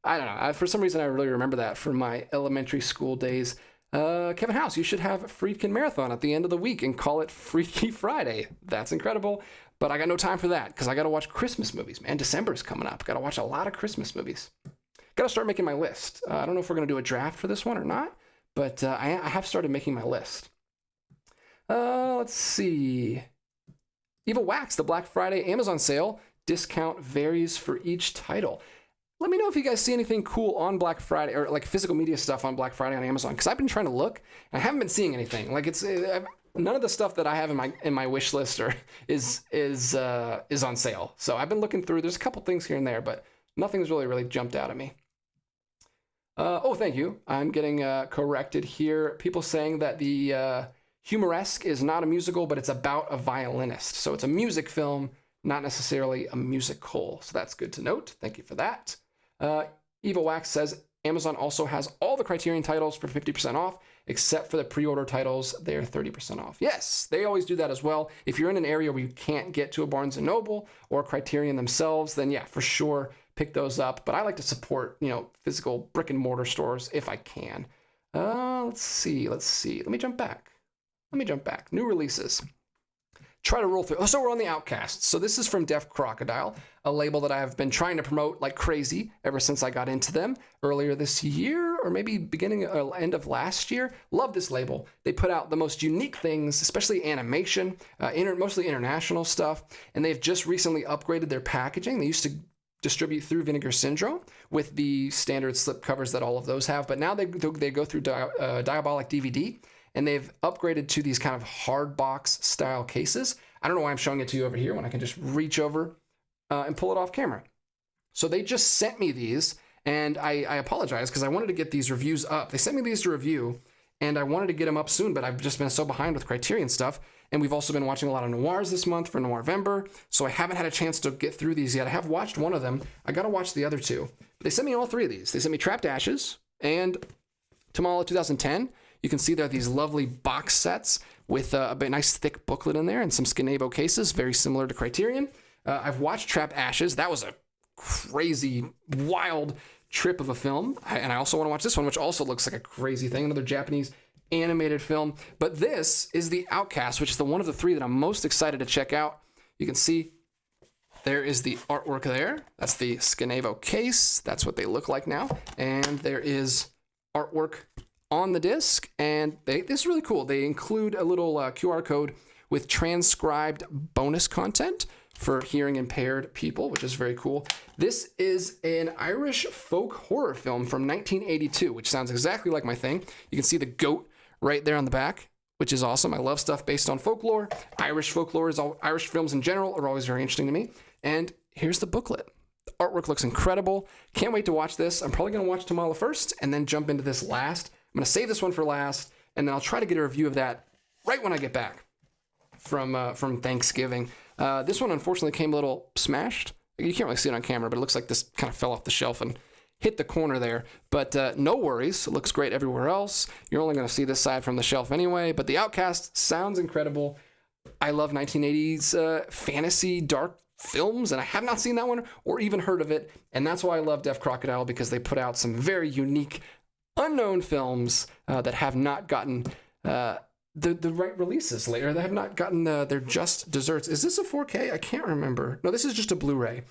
I don't know. For some reason, I really remember that from my elementary school days. Kevin House, you should have a Friedkin Marathon at the end of the week and call it Freaky Friday. That's incredible. But I got no time for that because I got to watch Christmas movies, man. December's coming up. Got to watch a lot of Christmas movies. Got to start making my list. I don't know if we're going to do a draft for this one or not, but I have started making my list. Let's see. Evil Wax, the Black Friday Amazon sale. Discount varies for each title. Let me know if you guys see anything cool on Black Friday, or like physical media stuff on Black Friday on Amazon, because I've been trying to look and I haven't been seeing anything. Like none of the stuff that I have in my wish list is on sale. So I've been looking through. There's a couple things here and there, but nothing's really jumped out at me. Oh, thank you. I'm getting corrected here. People saying that the Humor-esque is not a musical, but it's about a violinist. So it's a music film, not necessarily a musical. So that's good to note. Thank you for that. Eva Wax says Amazon also has all the Criterion titles for 50% off, except for the pre-order titles. They're 30% off. Yes, they always do that as well. If you're in an area where you can't get to a Barnes & Noble or Criterion themselves, then yeah, for sure, pick those up. But I like to support, physical brick and mortar stores if I can. Let's see. Let me jump back. New releases. Try to roll through. Oh, so we're on the Outcasts. So this is from Deaf Crocodile, a label that I have been trying to promote like crazy ever since I got into them earlier this year, or maybe beginning or end of last year. Love this label. They put out the most unique things, especially animation, mostly international stuff, and they've just recently upgraded their packaging. They used to distribute through Vinegar Syndrome with the standard slip covers that all of those have, but now they go through Diabolic DVD. And they've upgraded to these kind of hard box style cases. I don't know why I'm showing it to you over here when I can just reach over and pull it off camera. So they just sent me these, and I apologize because I wanted to get these reviews up. They sent me these to review, and I wanted to get them up soon, but I've just been so behind with Criterion stuff. And we've also been watching a lot of noirs this month for Noirvember, so I haven't had a chance to get through these yet. I have watched one of them. I got to watch the other two. But they sent me all three of these. They sent me Trapped Ashes and Tamala 2010. You can see there are these lovely box sets with a nice thick booklet in there and some Skinabo cases, very similar to Criterion. I've watched Trapped Ashes. That was a crazy, wild trip of a film. And I also want to watch this one, which also looks like a crazy thing, another Japanese animated film. But this is the Outcast, which is the one of the three that I'm most excited to check out. You can see there is the artwork there. That's the Skinabo case. That's what they look like now. And there is artwork on the disc, and this is really cool. They include a little QR code with transcribed bonus content for hearing impaired people, which is very cool. This is an Irish folk horror film from 1982, which sounds exactly like my thing. You can see the goat right there on the back, which is awesome. I love stuff based on folklore. Irish films in general are always very interesting to me. And here's the booklet. The artwork looks incredible. Can't wait to watch this. I'm probably going to watch Tamala first and then jump into this last. I'm going to save this one for last, and then I'll try to get a review of that right when I get back from Thanksgiving. This one, unfortunately, came a little smashed. You can't really see it on camera, but it looks like this kind of fell off the shelf and hit the corner there. But no worries. It looks great everywhere else. You're only going to see this side from the shelf anyway. But The Outcast sounds incredible. I love 1980s fantasy dark films, and I have not seen that one or even heard of it. And that's why I love Deaf Crocodile, because they put out some very unique unknown films that have not gotten the right releases later. They have not gotten their just desserts. Is this a 4K? I can't remember. No, this is just a Blu-ray.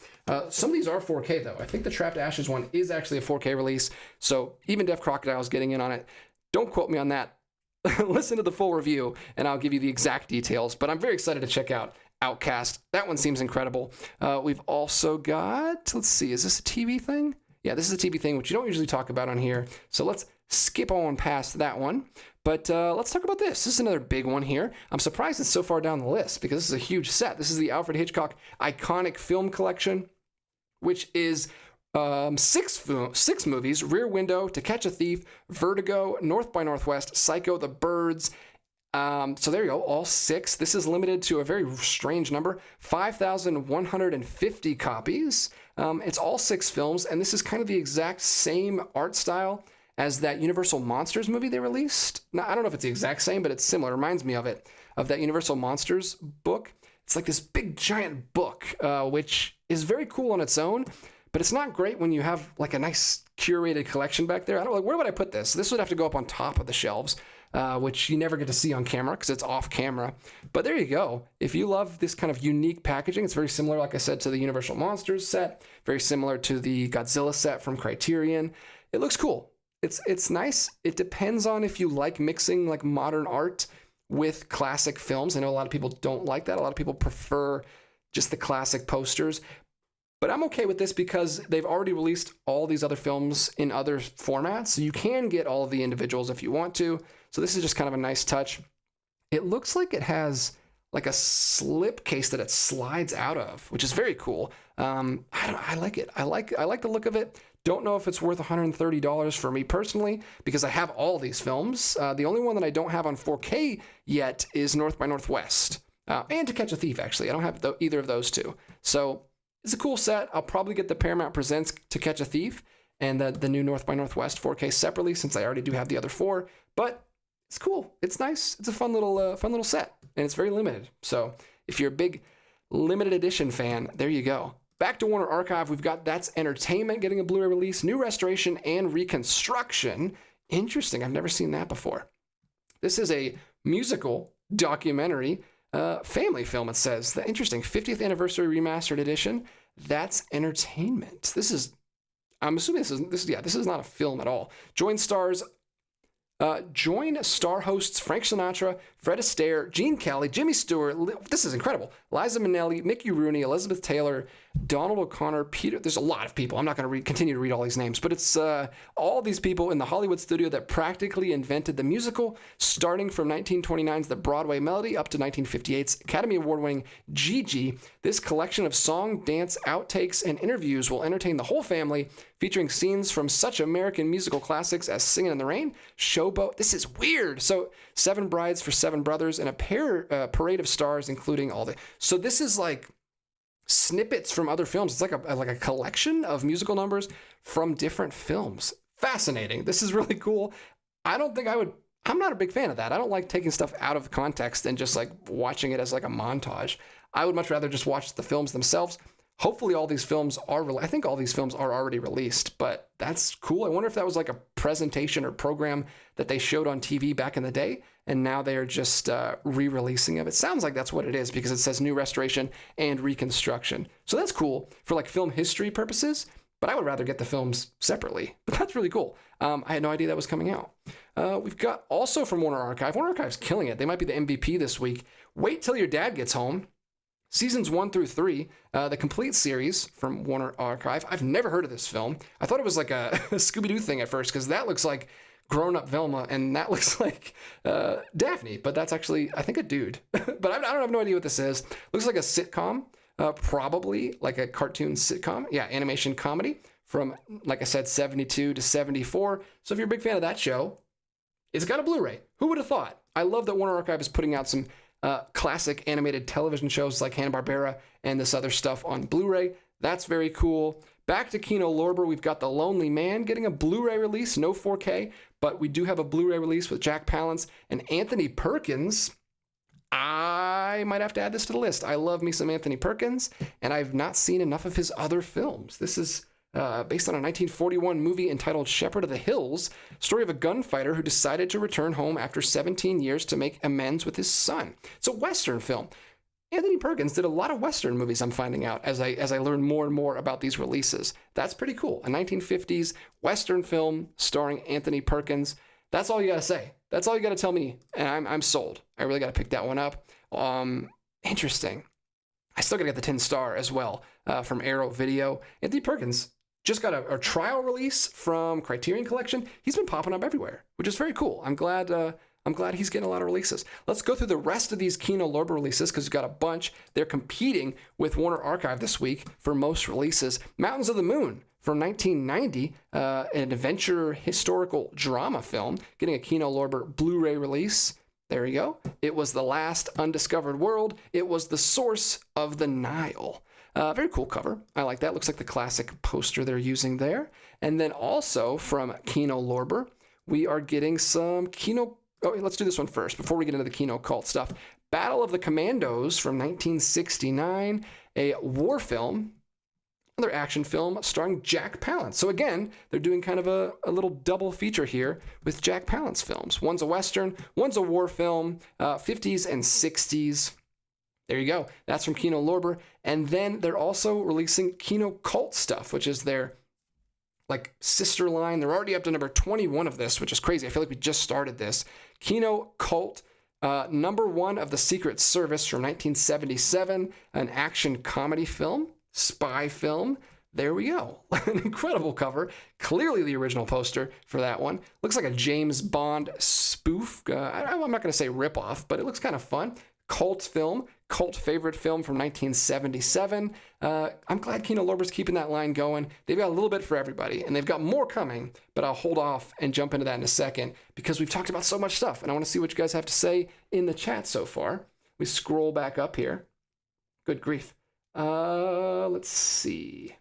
Some of these are 4K, though. I think the Trapped Ashes one is actually a 4K release, so even Deaf Crocodile is getting in on it. Don't quote me on that. Listen to the full review, and I'll give you the exact details, but I'm very excited to check out Outcast. That one seems incredible. We've also got, let's see, is this a TV thing? Yeah, this is a TV thing, which you don't usually talk about on here. So let's skip on past that one. But let's talk about this. This is another big one here. I'm surprised it's so far down the list because this is a huge set. This is the Alfred Hitchcock Iconic Film Collection, which is 6 movies: Rear Window, To Catch a Thief, Vertigo, North by Northwest, Psycho, The Birds. So there you go, all 6. This is limited to a very strange number, 5,150 copies. It's all 6 films, and this is kind of the exact same art style as that Universal Monsters movie they released. Now, I don't know if it's the exact same, but it's similar. It reminds me of it, of that Universal Monsters book. It's like this big giant book, which is very cool on its own, but it's not great when you have like a nice curated collection back there. I don't know, where would I put this? This would have to go up on top of the shelves, which you never get to see on camera because it's off camera. But there you go. If you love this kind of unique packaging, it's very similar, like I said, to the Universal Monsters set, very similar to the Godzilla set from Criterion. It looks cool. It's nice. It depends on if you like mixing like modern art with classic films. I know a lot of people don't like that. A lot of people prefer just the classic posters. But I'm okay with this because they've already released all these other films in other formats. So you can get all of the individuals if you want to. So this is just kind of a nice touch. It looks like it has like a slip case that it slides out of, which is very cool. I like it. I like the look of it. Don't know if it's worth $130 for me personally because I have all these films. The only one that I don't have on 4K yet is North by Northwest. and To Catch a Thief, actually. I don't have either of those two. So it's a cool set. I'll probably get the Paramount Presents To Catch a Thief and the new North by Northwest 4K separately, since I already do have the other 4. But it's cool. It's nice. It's a fun little set, and it's very limited. So if you're a big limited edition fan, there you go. Back to Warner Archive, we've got That's Entertainment getting a Blu-ray release, new restoration and reconstruction. Interesting. I've never seen that before. This is a musical documentary family film, it says. The interesting 50th anniversary remastered edition. That's Entertainment. I'm assuming this is not a film at all. Join star hosts Frank Sinatra, Fred Astaire, Gene Kelly, Jimmy Stewart. This is incredible. Liza Minnelli, Mickey Rooney, Elizabeth Taylor, Donald O'Connor, Peter. There's a lot of people. I'm not going to continue to read all these names, but it's all these people in the Hollywood studio that practically invented the musical, starting from 1929's The Broadway Melody up to 1958's Academy Award-winning Gigi. This collection of song, dance, outtakes, and interviews will entertain the whole family, featuring scenes from such American musical classics as Singin' in the Rain, Showboat. This is weird. So, Seven Brides for Seven Brothers, and a parade of stars, including all the. So this is like snippets from other films. It's like a collection of musical numbers from different films. Fascinating. This is really cool. I don't think I would. I'm not a big fan of that. I don't like taking stuff out of context and just like watching it as like a montage. I would much rather just watch the films themselves. Hopefully all these films are, I think all these films are already released, but that's cool. I wonder if that was like a presentation or program that they showed on TV back in the day, and now they're just re-releasing it. It sounds like that's what it is, because it says new restoration and reconstruction. So that's cool for like film history purposes, but I would rather get the films separately. But that's really cool. I had no idea that was coming out. We've got also from Warner Archive. Warner Archive's killing it. They might be the MVP this week. Wait Till Your Dad Gets Home. Seasons 1 through 3, the complete series from Warner Archive. I've never heard of this film. I thought it was like a Scooby-Doo thing at first, because that looks like grown-up Velma, and that looks like Daphne, but that's actually, I think, a dude. But I don't have no idea what this is. Looks like a sitcom, probably like a cartoon sitcom. Yeah, animation comedy from, like I said, 72 to 74. So if you're a big fan of that show, it's got a Blu-ray. Who would have thought? I love that Warner Archive is putting out some classic animated television shows like Hanna-Barbera and this other stuff on Blu-ray. That's very cool. Back to Kino Lorber, we've got The Lonely Man getting a Blu-ray release, no 4K, but we do have a Blu-ray release with Jack Palance and Anthony Perkins. I might have to add this to the list. I love me some Anthony Perkins, and I've not seen enough of his other films. This is based on a 1941 movie entitled Shepherd of the Hills, story of a gunfighter who decided to return home after 17 years to make amends with his son. It's a Western film. Anthony Perkins did a lot of Western movies, I'm finding out, as I learn more and more about these releases. That's pretty cool. A 1950s Western film starring Anthony Perkins. That's all you gotta say. That's all you gotta tell me, and I'm sold. I really gotta pick that one up. Interesting. I still gotta get the Tin Star as well from Arrow Video. Anthony Perkins just got a trial release from Criterion Collection. He's been popping up everywhere, which is very cool. I'm glad he's getting a lot of releases. Let's go through the rest of these Kino Lorber releases, because we've got a bunch. They're competing with Warner Archive this week for most releases. Mountains of the Moon from 1990, an adventure historical drama film, getting a Kino Lorber Blu-ray release. There you go. It was the last undiscovered world. It was the source of the Nile. Very cool cover. I like that. Looks like the classic poster they're using there. And then also from Kino Lorber, we are getting some Kino. Oh, let's do this one first before we get into the Kino cult stuff. Battle of the Commandos from 1969, a war film, another action film starring Jack Palance. So again, they're doing kind of a little double feature here with Jack Palance films. One's a Western, one's a war film, 50s and 60s. There you go. That's from Kino Lorber. And then they're also releasing Kino Cult stuff, which is their like sister line. They're already up to number 21 of this, which is crazy. I feel like we just started this. Kino Cult, number 1 of the Secret Service from 1977, an action comedy film, spy film. There we go. An incredible cover. Clearly the original poster for that one. Looks like a James Bond spoof. I'm not going to say ripoff, but it looks kind of fun. Cult film, cult favorite film from 1977. I'm glad Kino Lorber's keeping that line going. They've got a little bit for everybody, and they've got more coming, but I'll hold off and jump into that in a second, because we've talked about so much stuff, and I want to see what you guys have to say in the chat so far. We scroll back up here. Good grief. Let's see.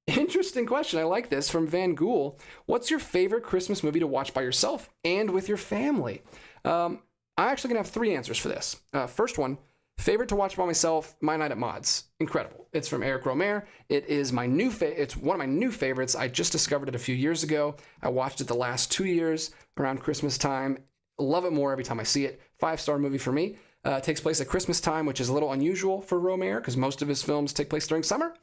Interesting question. I like this from Van Gool. What's your favorite Christmas movie to watch by yourself and with your family? I'm actually going to have 3 answers for this. First one, favorite to watch by myself, My Night at Maud's. Incredible. It's from Eric Romer. It is my new it's one of my new favorites. I just discovered it a few years ago. I watched it the last 2 years around Christmas time. Love it more every time I see it. 5-star movie for me. It takes place at Christmas time, which is a little unusual for Romer because most of his films take place during summer.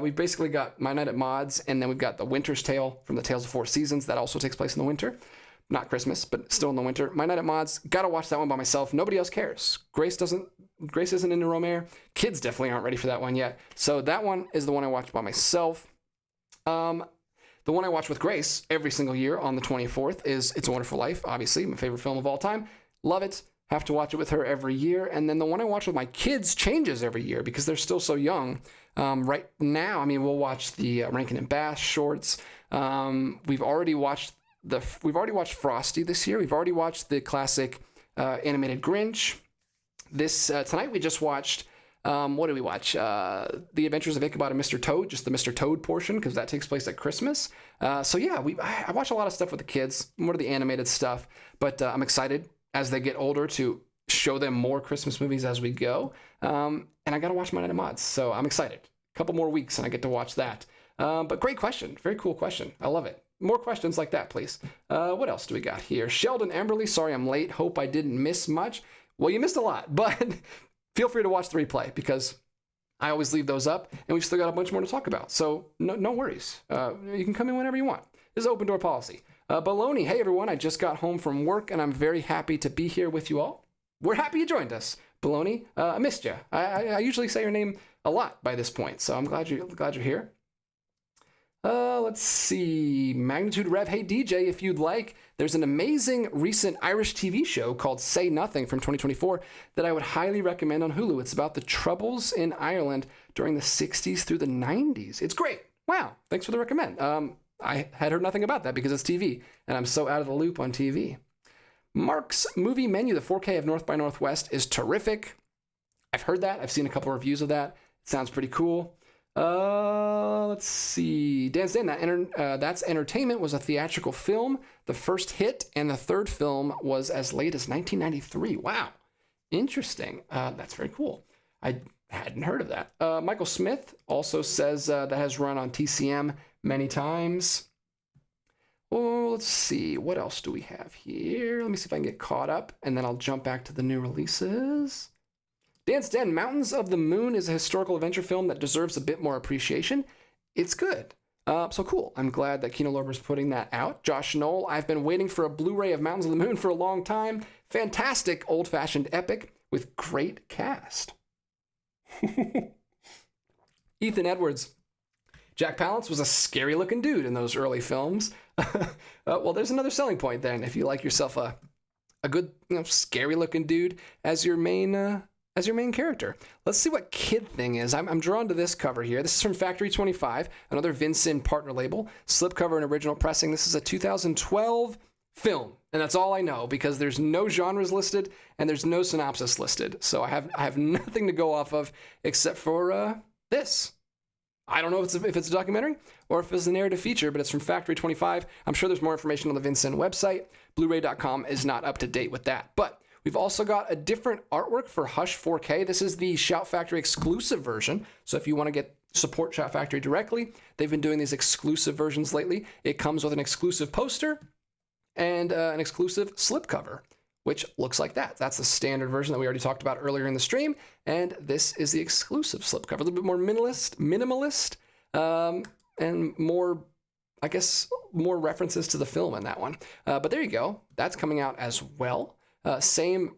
We've basically got My Night at Maud's, and then we've got The Winter's Tale from the Tales of Four Seasons. That also takes place in the winter. Not Christmas, but still in the winter. My Night at Maud's, gotta watch that one by myself. Nobody else cares. Grace isn't into Romer. Kids definitely aren't ready for that one yet. So that one is the one I watched by myself. The one I watch with Grace every single year on the 24th is It's a Wonderful Life, obviously, my favorite film of all time. Love it. Have to watch it with her every year. And then the one I watch with my kids changes every year because they're still so young. Right now, I mean, we'll watch the Rankin and Bass shorts. We've already watched Frosty this year. We've already watched the classic animated Grinch. Tonight we just watched, what did we watch? The Adventures of Ichabod and Mr. Toad, just the Mr. Toad portion, because that takes place at Christmas. So yeah, I watch a lot of stuff with the kids, more of the animated stuff, but I'm excited as they get older to show them more Christmas movies as we go. And I got to watch My Night at Maud's, so I'm excited. A couple more weeks and I get to watch that. But great question. Very cool question. I love it. More questions like that, please. What else do we got here? Sheldon Emberley, sorry I'm late. Hope I didn't miss much. Well, you missed a lot, but feel free to watch the replay because I always leave those up and we've still got a bunch more to talk about. So no worries. You can come in whenever you want. This is open door policy. Baloney, hey everyone, I just got home from work and I'm very happy to be here with you all. We're happy you joined us. Baloney, I missed you. I usually say your name a lot by this point, so I'm glad you're here. Let's see. Magnitude Rev. Hey, DJ, if you'd like, there's an amazing recent Irish TV show called Say Nothing from 2024 that I would highly recommend on Hulu. It's about the troubles in Ireland during the 60s through the 90s. It's great. Wow. Thanks for the recommend. I had heard nothing about that because it's TV, and I'm so out of the loop on TV. Mark's movie menu, the 4K of North by Northwest, is terrific. I've heard that. I've seen a couple of reviews of that. It sounds pretty cool. Let's see. Dan's Den, That's Entertainment was a theatrical film. The first hit and the third film was as late as 1993. Wow. Interesting. That's very cool. I hadn't heard of that. Michael Smith also says that has run on TCM many times. Oh, let's see. What else do we have here? Let me see if I can get caught up, and then I'll jump back to the new releases. Dan's Den, Mountains of the Moon is a historical adventure film that deserves a bit more appreciation. It's good. So cool. I'm glad that Kino Lorber's putting that out. Josh Knoll, I've been waiting for a Blu-ray of Mountains of the Moon for a long time. Fantastic old-fashioned epic with great cast. Ethan Edwards. Jack Palance was a scary-looking dude in those early films. Well, there's another selling point then. If you like yourself a good, scary-looking dude as your main character. Let's see what Kid Thing is. I'm drawn to this cover here. This is from Factory 25, another Vincent partner label. Slipcover and original pressing. This is a 2012 film, and that's all I know because there's no genres listed and there's no synopsis listed. So I have nothing to go off of except for this. I don't know if it's a documentary or if it's a narrative feature, but it's from Factory 25. I'm sure there's more information on the Vincent website. Blu-ray.com is not up to date with that, but we've also got a different artwork for Hush 4K. This is the Shout Factory exclusive version. So if you want to support Shout Factory directly, they've been doing these exclusive versions lately. It comes with an exclusive poster and an exclusive slipcover, which looks like that. That's the standard version that we already talked about earlier in the stream. And this is the exclusive slipcover, a little bit more minimalist, and more, I guess, more references to the film in that one. But there you go. That's coming out as well. Same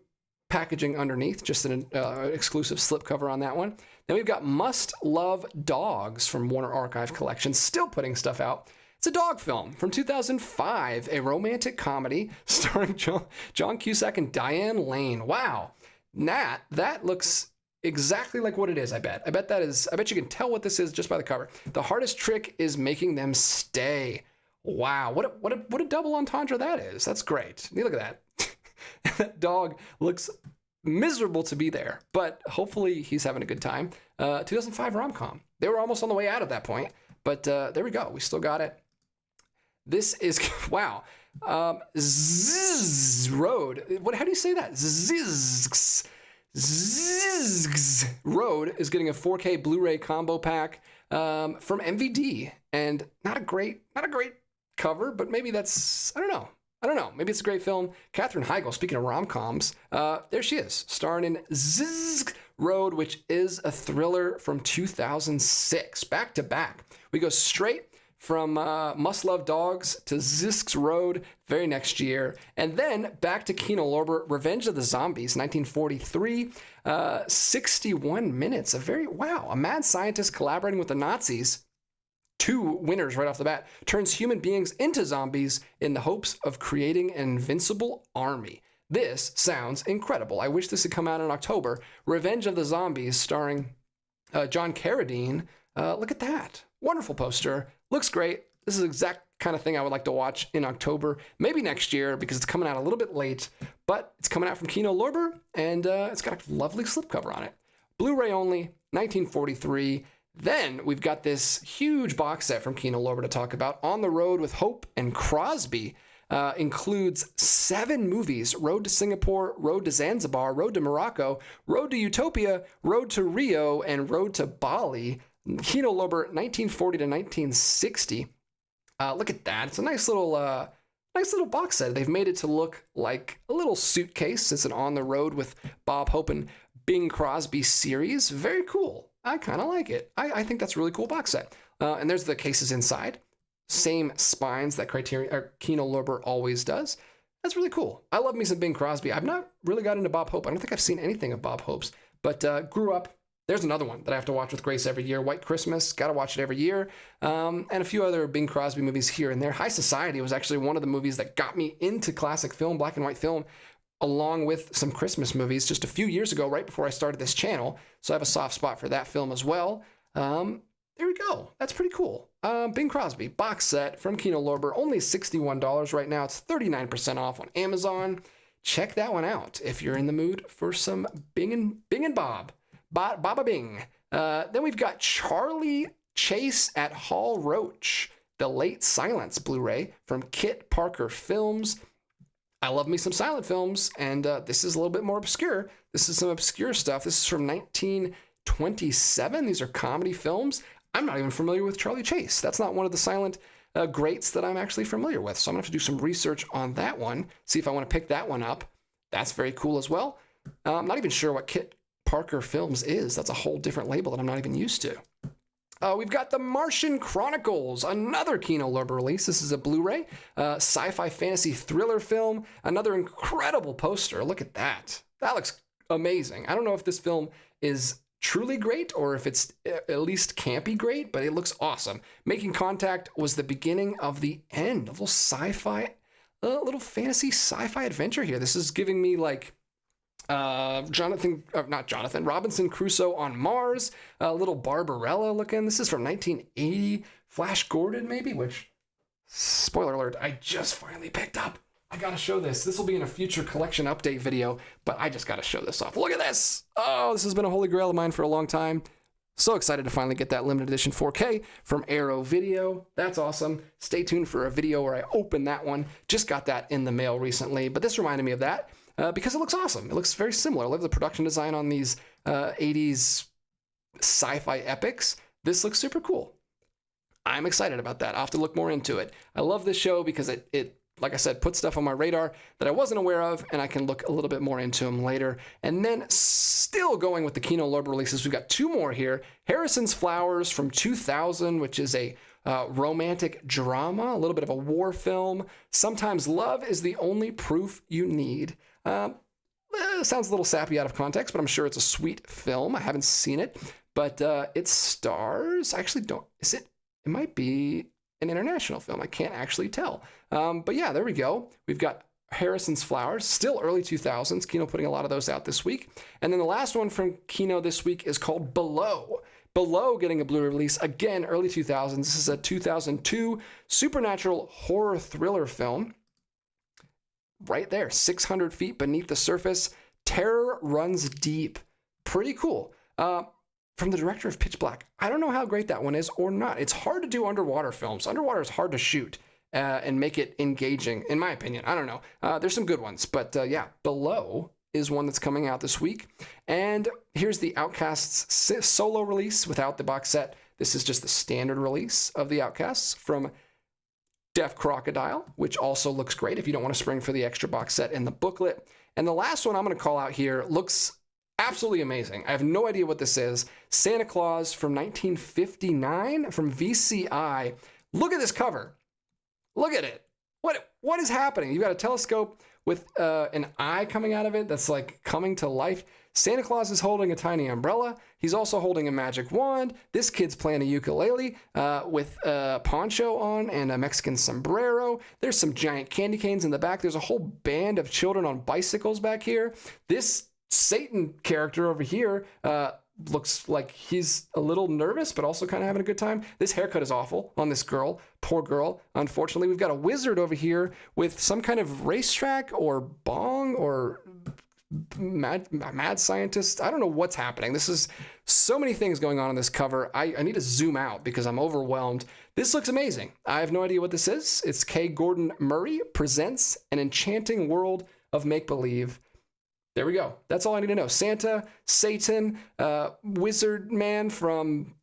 packaging underneath, just an exclusive slipcover on that one. Then we've got Must Love Dogs from Warner Archive Collection, still putting stuff out. It's a dog film from 2005, a romantic comedy starring John Cusack and Diane Lane. Wow, that looks exactly like what it is. I bet you can tell what this is just by the cover. The hardest trick is making them stay. Wow, what a double entendre that is. That's great. Look at that. That dog looks miserable to be there, but hopefully he's having a good time. 2005 rom-com. They were almost on the way out at that point, but there we go. We still got it. This is, wow. Zzz Road. How do you say that? Zzz Road is getting a 4K Blu-ray combo pack from MVD, and not a great cover, but maybe that's, I don't know. Maybe it's a great film. Katherine Heigl, speaking of rom-coms, there she is, starring in Zzz Road, which is a thriller from 2006. Back to back. We go straight from Must Love Dogs to Zzz Road very next year. And then back to Kino Lorber, Revenge of the Zombies, 1943. 61 minutes. A mad scientist collaborating with the Nazis, two winners right off the bat, turns human beings into zombies in the hopes of creating an invincible army. This sounds incredible. I wish this had come out in October. Revenge of the Zombies, starring John Carradine. Look at that. Wonderful poster. Looks great. This is the exact kind of thing I would like to watch in October, maybe next year, because it's coming out a little bit late, but it's coming out from Kino Lorber, and it's got a lovely slipcover on it. Blu-ray only, 1943. Then we've got this huge box set from Kino Lorber to talk about. On the Road with Hope and Crosby includes 7 movies: Road to Singapore, Road to Zanzibar, Road to Morocco, Road to Utopia, Road to Rio, and Road to Bali. Kino Lorber, 1940 to 1960. Look at that. It's a nice little box set. They've made it to look like a little suitcase. It's an On the Road with Bob Hope and Bing Crosby series. Very cool. I kind of like it. I think that's a really cool box set. And there's the cases inside. Same spines that Criterion or Kino Lorber always does. That's really cool. I love me some Bing Crosby. I've not really got into Bob Hope. I don't think I've seen anything of Bob Hope's, but grew up. There's another one that I have to watch with Grace every year. White Christmas, got to watch it every year. And a few other Bing Crosby movies here and there. High Society was actually one of the movies that got me into classic film, black and white film, along with some Christmas movies just a few years ago, right before I started this channel. So I have a soft spot for that film as well. There we go. That's pretty cool. Bing Crosby box set from Kino Lorber, only $61 right now. It's 39% off on Amazon. Check that one out if you're in the mood for some Bing and Bob. Baba Bing. Then we've got Charlie Chase at Hall Roach, the Late Silence Blu-ray from Kit Parker Films. I love me some silent films, and this is a little bit more obscure. This is some obscure stuff. This is from 1927. These are comedy films. I'm not even familiar with Charlie Chase. That's not one of the silent greats that I'm actually familiar with. So I'm going to have to do some research on that one, see if I want to pick that one up. That's very cool as well. I'm not even sure what Kit Parker Films is. That's a whole different label that I'm not even used to. We've got The Martian Chronicles, another Kino Lorber release. This is a Blu-ray, sci-fi fantasy thriller film. Another incredible poster. Look at that. That looks amazing. I don't know if this film is truly great or if it's at least campy great, but it looks awesome. Making Contact was the beginning of the end. A little sci-fi, a little fantasy sci-fi adventure here. This is giving me like Robinson Crusoe on Mars, a little Barbarella looking. This is from 1980. Flash Gordon, maybe, which, spoiler alert, I just finally picked up. I gotta show this. This will be in a future collection update video, but I just gotta show this off. Look at this. Oh, this has been a holy grail of mine for a long time. So excited to finally get that limited edition 4K from Arrow Video. That's awesome. Stay tuned for a video where I open that one. Just got that in the mail recently, but this reminded me of that. Because it looks awesome. It looks very similar. I love the production design on these 80s sci-fi epics. This looks super cool. I'm excited about that. I'll have to look more into it. I love this show because it like I said, puts stuff on my radar that I wasn't aware of, and I can look a little bit more into them later. And then still going with the Kino Lorber releases, we've got 2 more here. Harrison's Flowers from 2000, which is a romantic drama, a little bit of a war film. Sometimes Love is the Only Proof You Need. Sounds a little sappy out of context, but I'm sure it's a sweet film. I haven't seen it, but it stars, I actually don't, it might be an international film. I can't actually tell. But yeah, there we go. We've got Harrison's Flowers, still early 2000s. Kino putting a lot of those out this week. And then the last one from Kino this week is called Below. Below getting a Blu-ray release, again, early 2000s. This is a 2002 supernatural horror thriller film. right there, 600 feet beneath the surface. Terror runs deep. Pretty cool. From the director of Pitch Black. I don't know how great that one is or not. It's hard to do underwater films. Underwater is hard to shoot and make it engaging, in my opinion. I don't know. There's some good ones, but yeah, Below is one that's coming out this week. And here's the Outcasts solo release without the box set. This is just the standard release of the Outcasts from Deaf Crocodile, which also looks great if you don't want to spring for the extra box set in the booklet. And the last one I'm going to call out here looks absolutely amazing. I have no idea what this is. Santa Claus from 1959 from VCI. Look at this cover. Look at it. What is happening? You've got a telescope with an eye coming out of it that's like coming to life. Santa Claus is holding a tiny umbrella. He's also holding a magic wand. This kid's playing a ukulele with a poncho on and a Mexican sombrero. There's some giant candy canes in the back. There's a whole band of children on bicycles back here. This Satan character over here looks like he's a little nervous, but also kind of having a good time. This haircut is awful on this girl. Poor girl. Unfortunately, we've got a wizard over here with some kind of racetrack or bong or mad scientist. I don't know what's happening. This is so many things going on in this cover. I need to zoom out because I'm overwhelmed. This looks amazing. I have no idea what this is. It's K. Gordon Murray presents An Enchanting World of Make-Believe. There we go. That's all I need to know. Santa, Satan, wizard man from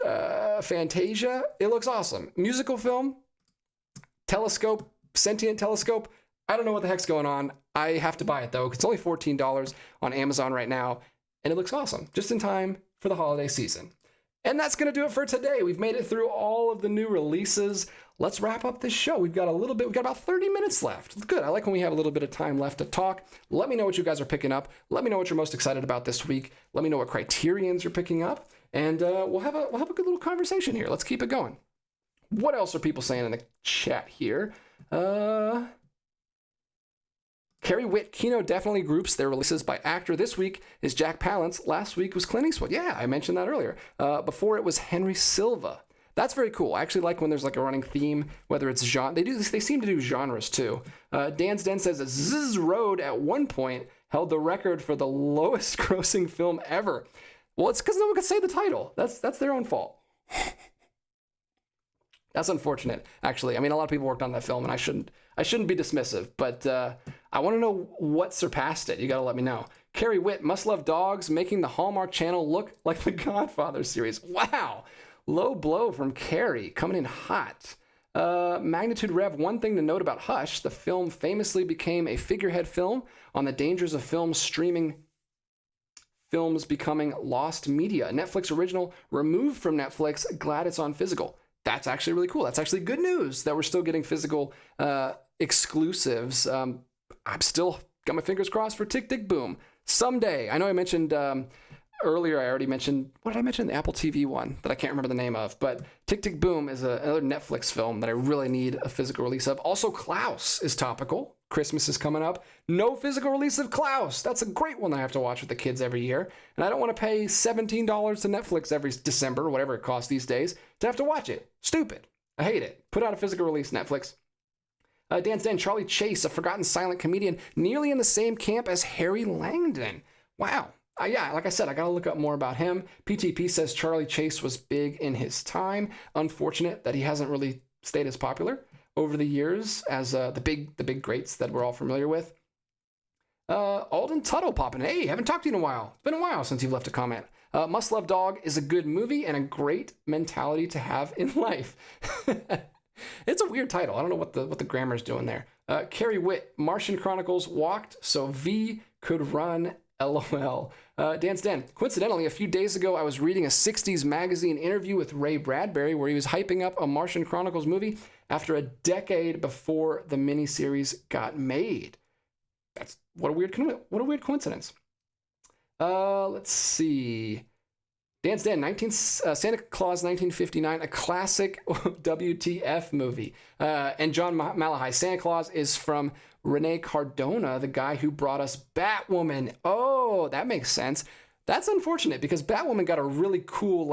Fantasia. It looks awesome. Musical film, telescope, sentient telescope. I don't know what the heck's going on. I have to buy it though. It's only $14 on Amazon right now, and it looks awesome. Just in time for the holiday season. And that's going to do it for today. We've made it through all of the new releases. Let's wrap up this show. We've got about 30 minutes left. It's good. I like when we have a little bit of time left to talk. Let me know what you guys are picking up. Let me know what you're most excited about this week. Let me know what Criterions you're picking up. And we'll have a good little conversation here. Let's keep it going. What else are people saying in the chat here? Carrie Witt Kino definitely groups their releases by actor. This week is Jack Palance. Last week was Clint Eastwood. Yeah, I mentioned that earlier. Before it was Henry Silva. That's very cool. I actually like when there's like a running theme, whether it's genre. They seem to do genres too. Dan's Den says that Zzz Road at one point held the record for the lowest grossing film ever. Well, it's because no one could say the title. That's their own fault. That's unfortunate, actually. I mean, a lot of people worked on that film, and I shouldn't be dismissive, but I want to know what surpassed it. You got to let me know. Carrie Witt, Must Love Dogs, making the Hallmark Channel look like the Godfather series. Wow. Low blow from Carrie, coming in hot. Magnitude Rev, one thing to note about Hush, the film famously became a figurehead film on the dangers of film streaming films becoming lost media. A Netflix original removed from Netflix, glad it's on physical. That's actually really cool. That's actually good news that we're still getting physical exclusives. I'm still got my fingers crossed for Tick Tick Boom. Someday. I know I mentioned earlier, I already mentioned, what did I mention? The Apple TV one that I can't remember the name of. But Tick Tick Boom is another Netflix film that I really need a physical release of. Also, Klaus is topical. Christmas is coming up. No physical release of Klaus. That's a great one that I have to watch with the kids every year. And I don't want to pay $17 to Netflix every December, or whatever it costs these days, to have to watch it. Stupid. I hate it. Put out a physical release, Netflix. Dan's Den, Charlie Chase, a forgotten silent comedian, nearly in the same camp as Harry Langdon. Wow. Yeah, like I said, I got to look up more about him. PTP says Charlie Chase was big in his time. Unfortunate that he hasn't really stayed as popular over the years as the big greats that we're all familiar with. Alden Tuttle popping in. Hey, haven't talked to you in a while. It's been a while since you've left a comment. Must Love Dog is a good movie and a great mentality to have in life. It's a weird title. I don't know what the grammar's doing there. Carrie Witt, Martian Chronicles walked so V could run. LOL. Dan's Den. Coincidentally, a few days ago, I was reading a 60s magazine interview with Ray Bradbury where he was hyping up a Martian Chronicles movie after a decade before the miniseries got made. That's what a weird coincidence. Let's see. Dan's Den, Santa Claus 1959, a classic WTF movie. And John Malahai, Santa Claus is from Rene Cardona, the guy who brought us Batwoman. Oh, that makes sense. That's unfortunate because Batwoman got a really cool,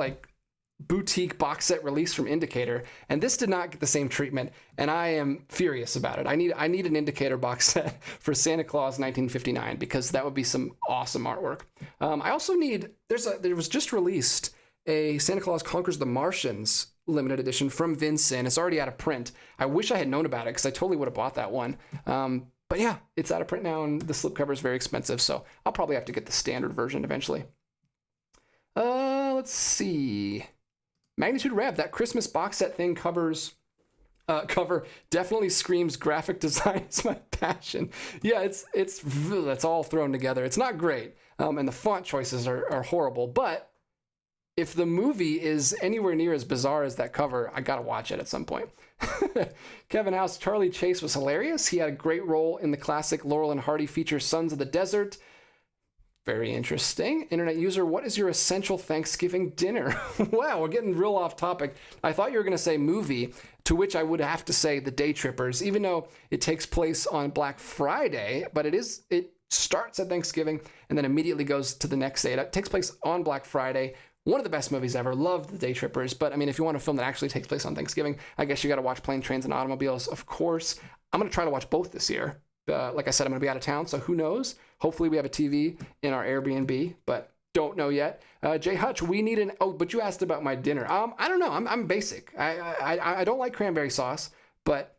boutique box set release from Indicator, and this did not get the same treatment, and I am furious about it. I need an Indicator box set for Santa Claus 1959 because that would be some awesome artwork. I also need, there was just released a Santa Claus Conquers the Martians limited edition from Vincent. It's already out of print. I wish I had known about it because I totally would have bought that one. But yeah, it's out of print now, and the slipcover is very expensive, so I'll probably have to get the standard version eventually. Let's see. Magnitude Rev, that Christmas box set thing cover definitely screams graphic design is my passion. Yeah, it's all thrown together. It's not great, and the font choices are horrible, but if the movie is anywhere near as bizarre as that cover, I gotta watch it at some point. Kevin House, Charlie Chase was hilarious. He had a great role in the classic Laurel and Hardy feature Sons of the Desert. Very interesting. Internet user, what is your essential Thanksgiving dinner? Wow, we're getting real off topic. I thought you were going to say movie, to which I would have to say The Day Trippers, even though it takes place on Black Friday, but it starts at Thanksgiving and then immediately goes to the next day. It takes place on Black Friday. One of the best movies ever. Love The Day Trippers. But I mean, if you want a film that actually takes place on Thanksgiving, I guess you got to watch Planes, Trains, and Automobiles, of course. I'm going to try to watch both this year. Like I said, I'm going to be out of town, so who knows? Hopefully we have a TV in our Airbnb, but don't know yet. Jay Hutch, we need an... Oh, but you asked about my dinner. I don't know. I'm basic. I don't like cranberry sauce, but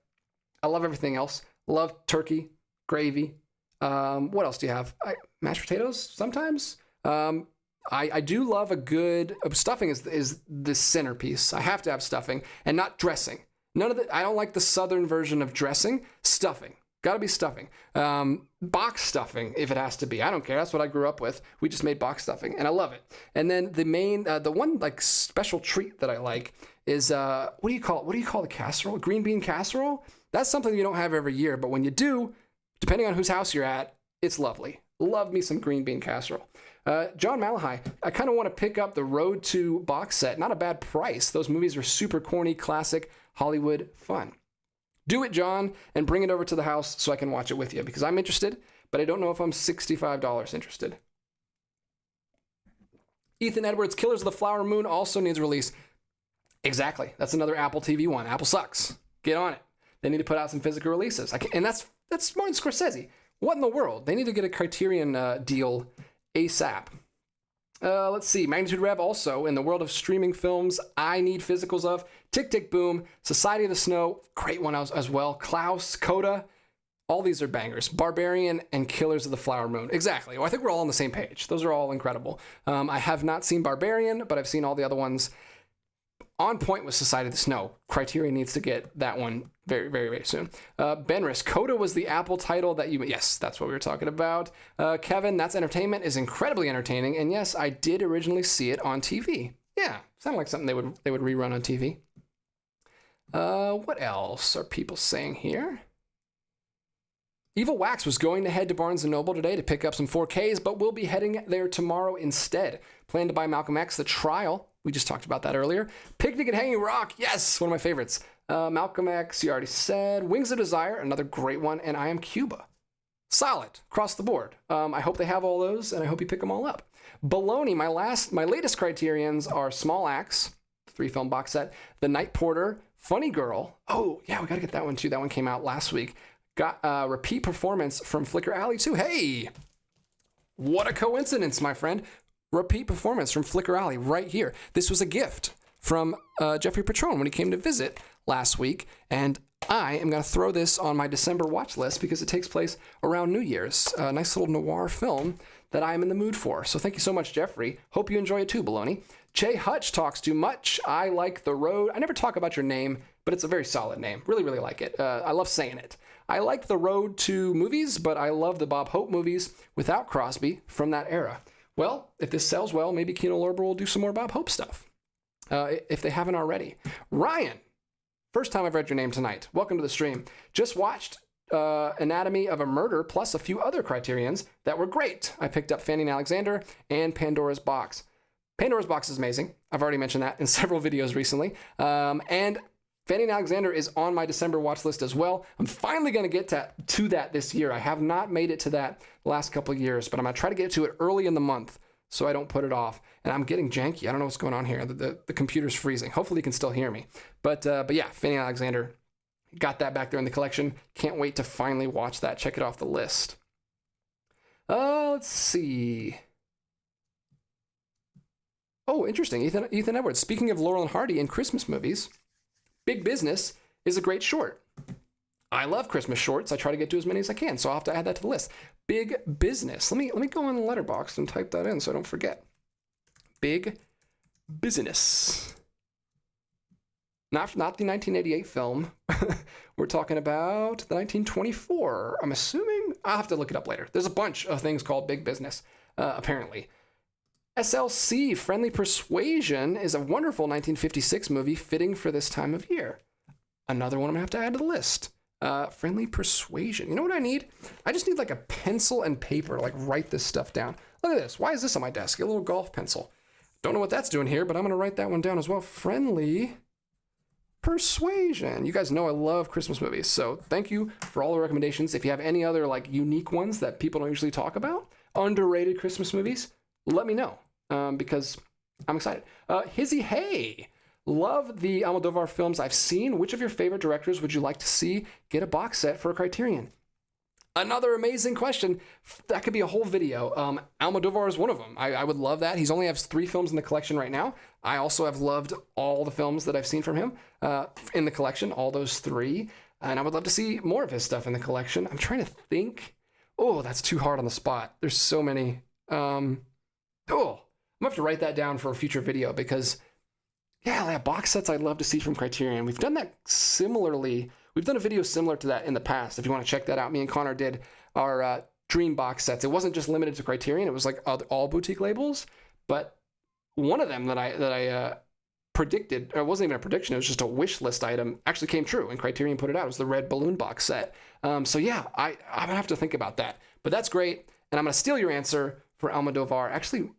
I love everything else. Love turkey, gravy. What else do you have? Mashed potatoes sometimes. I do love a good... Stuffing is the centerpiece. I have to have stuffing and not dressing. None of the... I don't like the southern version of dressing. Stuffing. Gotta be stuffing. Box stuffing, if it has to be. I don't care. That's what I grew up with. We just made box stuffing, and I love it. And then the one like special treat that I like is what do you call it? What do you call the casserole? Green bean casserole? That's something you don't have every year, but when you do, depending on whose house you're at, it's lovely. Love me some green bean casserole. John Malahai, I kind of want to pick up the Road to box set. Not a bad price. Those movies are super corny, classic Hollywood fun. Do it, John, and bring it over to the house so I can watch it with you, because I'm interested, but I don't know if I'm $65 interested. Ethan Edwards, Killers of the Flower Moon also needs release. Exactly. That's another Apple TV one. Apple sucks. Get on it. They need to put out some physical releases. And that's Martin Scorsese. What in the world? They need to get a Criterion deal ASAP. Let's see. Magnitude Rev also, in the world of streaming films, I need physicals of Tick, Tick, Boom, Society of the Snow, great one as well, Klaus, Coda, all these are bangers. Barbarian and Killers of the Flower Moon. Exactly. Well, I think we're all on the same page. Those are all incredible. I have not seen Barbarian, but I've seen all the other ones. On point with Society of the Snow. Criterion needs to get that one very, very, very soon. Benris, Coda was the Apple title that you... Yes, that's what we were talking about. Kevin, That's Entertainment is incredibly entertaining. And yes, I did originally see it on TV. Yeah, sounded like something they would rerun on TV. What else are people saying here? Evil Wax was going to head to Barnes & Noble today to pick up some 4Ks, but we'll be heading there tomorrow instead. Plan to buy Malcolm X, The Trial. We just talked about that earlier. Picnic at Hanging Rock. Yes, one of my favorites. Malcolm X, you already said. Wings of Desire, another great one. And I Am Cuba. Solid across the board. I hope they have all those, and I hope you pick them all up. Baloney, my latest Criterions are Small Axe, 3-film box set, The Night Porter, Funny Girl. Oh, yeah, we got to get that one too. That one came out last week. Got a repeat performance from Flicker Alley too. Hey, what a coincidence, my friend. Repeat performance from Flicker Alley right here. This was a gift from Jeffrey Patron when he came to visit last week. And I am going to throw this on my December watch list because it takes place around New Year's. A nice little noir film that I am in the mood for. So thank you so much, Jeffrey. Hope you enjoy it too, Baloney. Jay Hutch talks too much. I like The Road. I never talk about your name, but it's a very solid name. Really, really like it. I love saying it. I like The Road to movies, but I love the Bob Hope movies without Crosby from that era. Well, if this sells well, maybe Kino Lorber will do some more Bob Hope stuff, if they haven't already. Ryan, first time I've read your name tonight. Welcome to the stream. Just watched Anatomy of a Murder plus a few other Criterions that were great. I picked up Fanny and Alexander and Pandora's Box. Pandora's Box is amazing. I've already mentioned that in several videos recently. And Fanny and Alexander is on my December watch list as well. I'm finally going to get to that this year. I have not made it to that the last couple of years, but I'm going to try to get to it early in the month so I don't put it off. And I'm getting janky. I don't know what's going on here. The computer's freezing. Hopefully you can still hear me. But yeah, Fanny and Alexander, got that back there in the collection. Can't wait to finally watch that. Check it off the list. Let's see. Oh, interesting. Ethan Edwards. Speaking of Laurel and Hardy in Christmas movies, Big Business is a great short. I love Christmas shorts. I try to get to as many as I can, so I'll have to add that to the list. Big Business. Let me go on the letterbox and type that in so I don't forget. Big Business. Not the 1988 film. We're talking about the 1924. I'm assuming. I'll have to look it up later. There's a bunch of things called Big Business, apparently. SLC, Friendly Persuasion, is a wonderful 1956 movie fitting for this time of year. Another one I'm going to have to add to the list. Friendly Persuasion. You know what I need? I just need like a pencil and paper to like write this stuff down. Look at this. Why is this on my desk? A little golf pencil. Don't know what that's doing here, but I'm going to write that one down as well. Friendly Persuasion. You guys know I love Christmas movies, so thank you for all the recommendations. If you have any other like unique ones that people don't usually talk about, underrated Christmas movies, let me know, because I'm excited. Hizzy Hey. Love the Almodovar films I've seen. Which of your favorite directors would you like to see get a box set for a Criterion? Another amazing question. That could be a whole video. Almodovar is one of them. I would love that. He's only has 3 films in the collection right now. I also have loved all the films that I've seen from him in the collection, all those 3. And I would love to see more of his stuff in the collection. I'm trying to think. Oh, that's too hard on the spot. There's so many. I'm going to have to write that down for a future video because... yeah, box sets I'd love to see from Criterion. We've done that similarly. We've done a video similar to that in the past. If you want to check that out, me and Connor did our Dream box sets. It wasn't just limited to Criterion. It was like all boutique labels. But one of them that I predicted, or it wasn't even a prediction, it was just a wish list item, actually came true, and Criterion put it out. It was the red balloon box set. So yeah, I'm going to have to think about that. But that's great, and I'm going to steal your answer for Almodovar. Actually,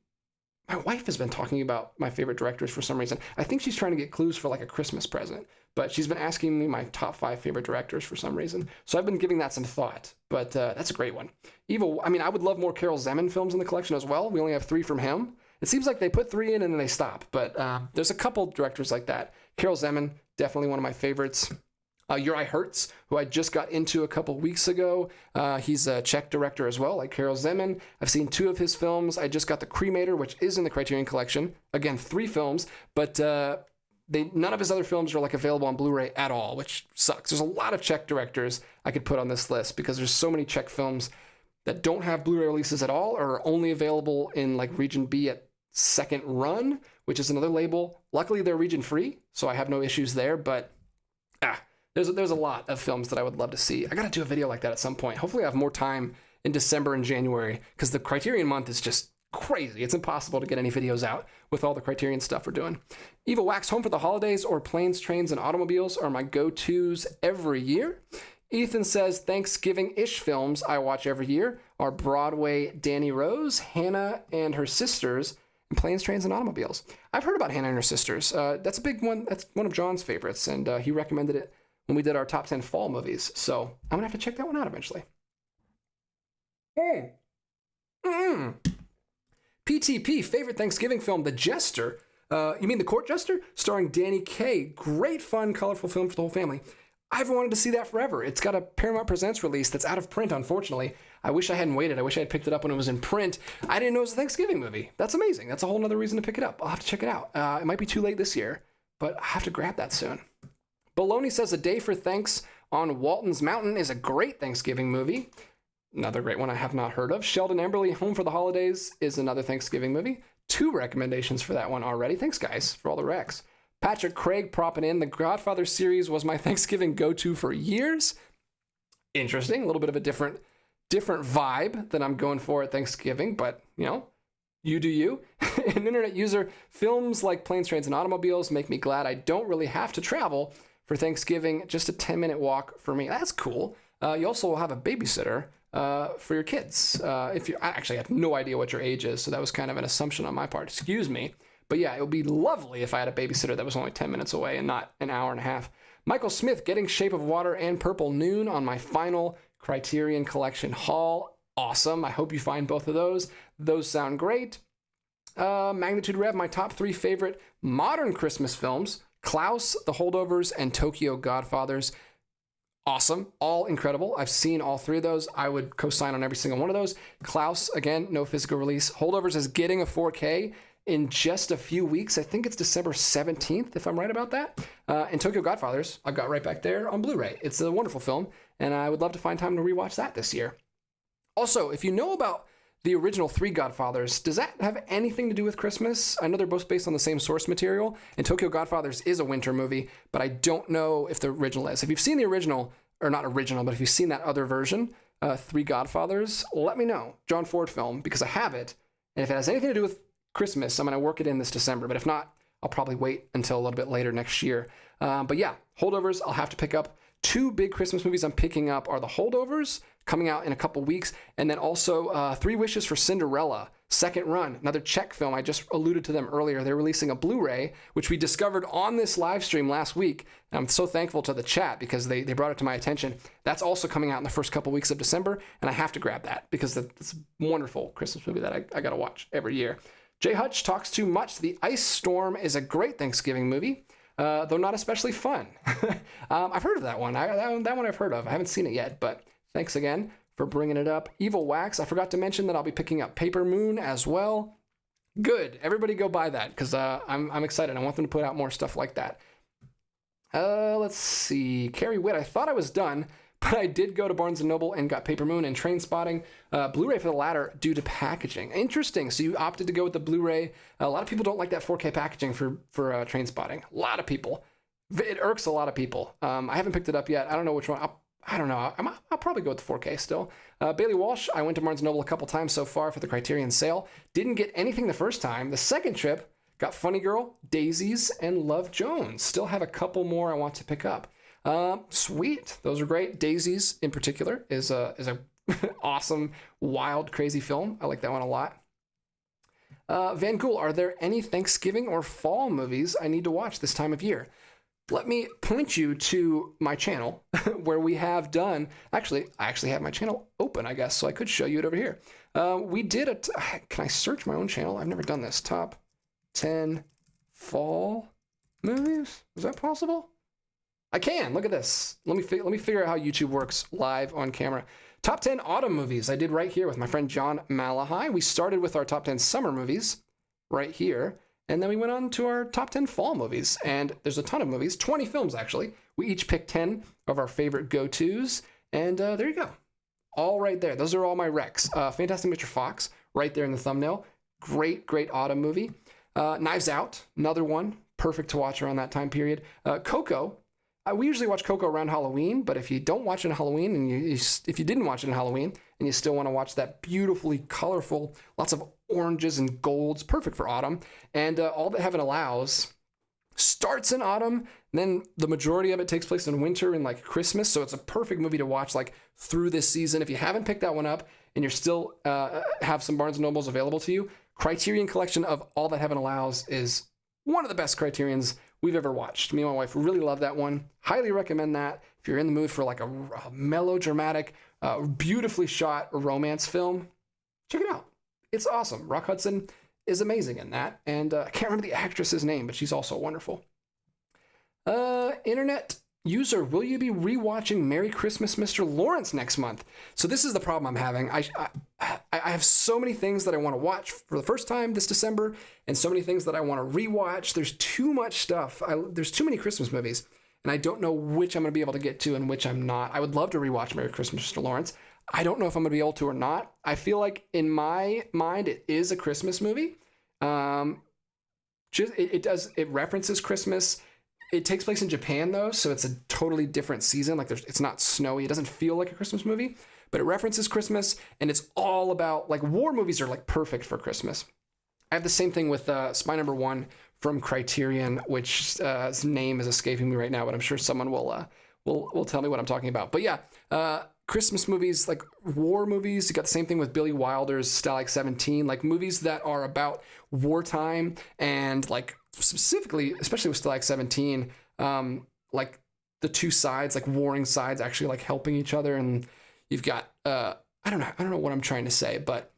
my wife has been talking about my favorite directors for some reason. I think she's trying to get clues for like a Christmas present, but she's been asking me my top 5 favorite directors for some reason. So I've been giving that some thought, but that's a great one. I would love more Carol Zeman films in the collection as well. We only have 3 from him. It seems like they put 3 in and then they stop, but there's a couple directors like that. Carol Zeman, definitely one of my favorites. Uri Hertz, who I just got into a couple weeks ago. He's a Czech director as well, like Karel Zeman. I've seen 2 of his films. I just got The Cremator, which is in the Criterion collection. Again, 3 films, but none of his other films are like available on Blu-ray at all, which sucks. There's a lot of Czech directors I could put on this list because there's so many Czech films that don't have Blu-ray releases at all or are only available in like Region B at Second Run, which is another label. Luckily, they're region free, so I have no issues there, but there's a lot of films that I would love to see. I got to do a video like that at some point. Hopefully I have more time in December and January because the Criterion month is just crazy. It's impossible to get any videos out with all the Criterion stuff we're doing. Eva Wax, Home for the Holidays or Planes, Trains, and Automobiles are my go-tos every year. Ethan says Thanksgiving-ish films I watch every year are Broadway Danny Rose, Hannah and Her Sisters, and Planes, Trains, and Automobiles. I've heard about Hannah and Her Sisters. That's a big one. That's one of John's favorites, and he recommended it when we did our top 10 fall movies. So I'm going to have to check that one out eventually. PTP, favorite Thanksgiving film, The Jester. You mean The Court Jester? Starring Danny Kaye. Great, fun, colorful film for the whole family. I've wanted to see that forever. It's got a Paramount Presents release that's out of print, unfortunately. I wish I hadn't waited. I wish I had picked it up when it was in print. I didn't know it was a Thanksgiving movie. That's amazing. That's a whole other reason to pick it up. I'll have to check it out. It might be too late this year, but I have to grab that soon. Baloney says A Day for Thanks on Walton's Mountain is a great Thanksgiving movie. Another great one I have not heard of. Sheldon Emberley, Home for the Holidays is another Thanksgiving movie. 2 recommendations for that one already. Thanks, guys, for all the recs. Patrick Craig propping in. The Godfather series was my Thanksgiving go-to for years. Interesting. A little bit of a different vibe than I'm going for at Thanksgiving, but, you do you. An internet user, films like Planes, Trains, and Automobiles make me glad I don't really have to travel for Thanksgiving. Just a 10-minute walk for me. That's cool. You also will have a babysitter for your kids. I actually have no idea what your age is, so that was kind of an assumption on my part. Excuse me. But yeah, it would be lovely if I had a babysitter that was only 10 minutes away and not an hour and a half. Michael Smith, getting Shape of Water and Purple Noon on my final Criterion Collection haul. Awesome. I hope you find both of those. Those sound great. Magnitude Rev, my top 3 favorite modern Christmas films: Klaus, The Holdovers, and Tokyo Godfathers. Awesome. All incredible. I've seen all 3 of those. I would co-sign on every single one of those. Klaus, again, no physical release. Holdovers is getting a 4K in just a few weeks. I think it's December 17th, if I'm right about that. And Tokyo Godfathers, I've got right back there on Blu-ray. It's a wonderful film, and I would love to find time to rewatch that this year. Also, if you know about the original 3 Godfathers, does that have anything to do with Christmas? I know they're both based on the same source material, and Tokyo Godfathers is a winter movie, but I don't know if the original is. If you've seen the original, or not original, but if you've seen that other version, 3 Godfathers, let me know. John Ford film, because I have it, and if it has anything to do with Christmas, I'm going to work it in this December, but if not, I'll probably wait until a little bit later next year. But yeah, Holdovers, I'll have to pick up. 2 big Christmas movies I'm picking up are The Holdovers, coming out in a couple weeks, and then also 3 Wishes for Cinderella, second run, another Czech film. I just alluded to them earlier. They're releasing a Blu-ray, which we discovered on this live stream last week. And I'm so thankful to the chat because they brought it to my attention. That's also coming out in the first couple weeks of December, and I have to grab that because it's a wonderful Christmas movie that I got to watch every year. Jay Hutch talks too much. The Ice Storm is a great Thanksgiving movie, though not especially fun. I've heard of that one. That one I've heard of. I haven't seen it yet, but thanks again for bringing it up. Evil Wax, I forgot to mention that I'll be picking up Paper Moon as well. Good. Everybody go buy that because I'm excited. I want them to put out more stuff like that. Let's see. Carrie Witt, I thought I was done, but I did go to Barnes & Noble and got Paper Moon and Trainspotting. Blu-ray for the latter due to packaging. Interesting. So you opted to go with the Blu-ray. A lot of people don't like that 4K packaging for Trainspotting. A lot of people. It irks a lot of people. I haven't picked it up yet. I don't know which one. I don't know. I'll probably go with the 4K still. Bailey Walsh, I went to Barnes & Noble a couple times so far for the Criterion sale. Didn't get anything the first time. The second trip, got Funny Girl, Daisies, and Love Jones. Still have a couple more I want to pick up. Sweet. Those are great. Daisies, in particular, is a awesome, wild, crazy film. I like that one a lot. Van Gool, are there any Thanksgiving or fall movies I need to watch this time of year? Let me point you to my channel where we have done, I actually have my channel open, I guess, so I could show you it over here. We did can I search my own channel? I've never done this. Top 10 fall movies? Is that possible? I can. Look at this. Let me figure out how YouTube works live on camera. Top 10 autumn movies I did right here with my friend John Malahai. We started with our top 10 summer movies right here, and then we went on to our top 10 fall movies. And there's a ton of movies, 20 films actually. We each picked 10 of our favorite go-tos, and there you go. All right there. Those are all my recs. Fantastic Mr. Fox, right there in the thumbnail. Great, great autumn movie. Knives Out, another one. Perfect to watch around that time period. Coco. We usually watch Coco around Halloween, but if you don't watch it on Halloween, and if you didn't watch it on Halloween, and you still want to watch that beautifully colorful, lots of oranges and golds, perfect for autumn. And All That Heaven Allows starts in autumn, then the majority of it takes place in winter and like Christmas, so it's a perfect movie to watch like through this season. If you haven't picked that one up and you're still have some Barnes & Nobles available to you, Criterion collection of All That Heaven Allows is one of the best Criterions we've ever watched. Me and my wife really love that one. Highly recommend that. If you're in the mood for like a melodramatic, beautifully shot romance film, check it out. It's awesome. Rock Hudson is amazing in that. And I can't remember the actress's name, but she's also wonderful. Internet user, will you be rewatching Merry Christmas, Mr. Lawrence next month? So this is the problem I'm having. I have so many things that I want to watch for the first time this December, and so many things that I want to rewatch. There's too much stuff. There's too many Christmas movies, and I don't know which I'm going to be able to get to and which I'm not. I would love to rewatch Merry Christmas, Mr. Lawrence. I don't know if I'm going to be able to or not. I feel like in my mind it is a Christmas movie. It references Christmas. It takes place in Japan though, so it's a totally different season. Like it's not snowy. It doesn't feel like a Christmas movie, but it references Christmas, and it's all about like war movies are like perfect for Christmas. I have the same thing with Spy Number One from Criterion, which his name is escaping me right now, but I'm sure someone will tell me what I'm talking about. But yeah, Christmas movies, like war movies. You got the same thing with Billy Wilder's Stalag 17, like movies that are about wartime and like specifically, especially with Stalag 17, like the two sides, like warring sides, actually like helping each other, and you've got I don't know what I'm trying to say, but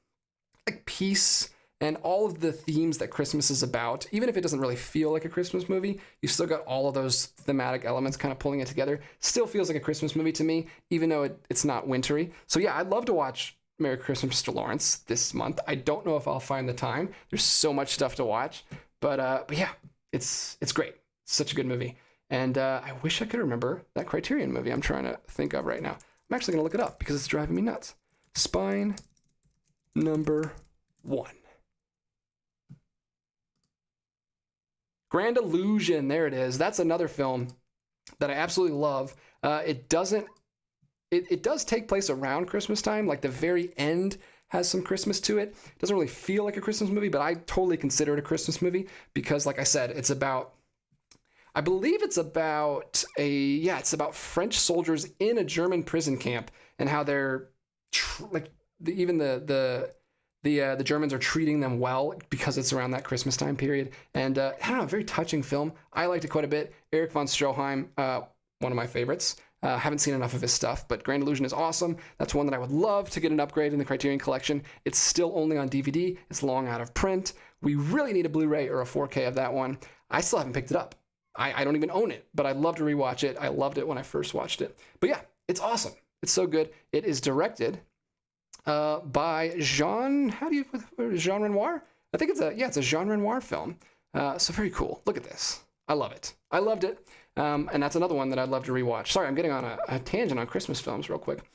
like peace and all of the themes that Christmas is about. Even if it doesn't really feel like a Christmas movie, you still got all of those thematic elements kind of pulling it together. Still feels like a Christmas movie to me, even though it's not wintry. So yeah, I'd love to watch Merry Christmas, Mr. Lawrence this month. I don't know if I'll find the time. There's so much stuff to watch, but yeah, it's great. It's such a good movie. And I wish I could remember that Criterion movie I'm trying to think of right now. I'm actually going to look it up because it's driving me nuts. Spine number 1. Grand Illusion, there it is. That's another film that I absolutely love. It does take place around Christmas time. Like the very end has some Christmas to it. It doesn't really feel like a Christmas movie, but I totally consider it a Christmas movie because, like I said, it's about French soldiers in a German prison camp and how they're the Germans are treating them well because it's around that Christmas time period. And I don't know, very touching film. I liked it quite a bit. Erich von Stroheim, one of my favorites. Haven't seen enough of his stuff, but Grand Illusion is awesome. That's one that I would love to get an upgrade in the Criterion Collection. It's still only on DVD. It's long out of print. We really need a Blu-ray or a 4K of that one. I still haven't picked it up. I don't even own it, but I'd love to rewatch it. I loved it when I first watched it. But yeah, it's awesome. It's so good. It is directed by Jean Renoir? I think it's a Jean Renoir film. So very cool. Look at this. I love it. I loved it. And that's another one that I'd love to rewatch. Sorry, I'm getting on a tangent on Christmas films real quick.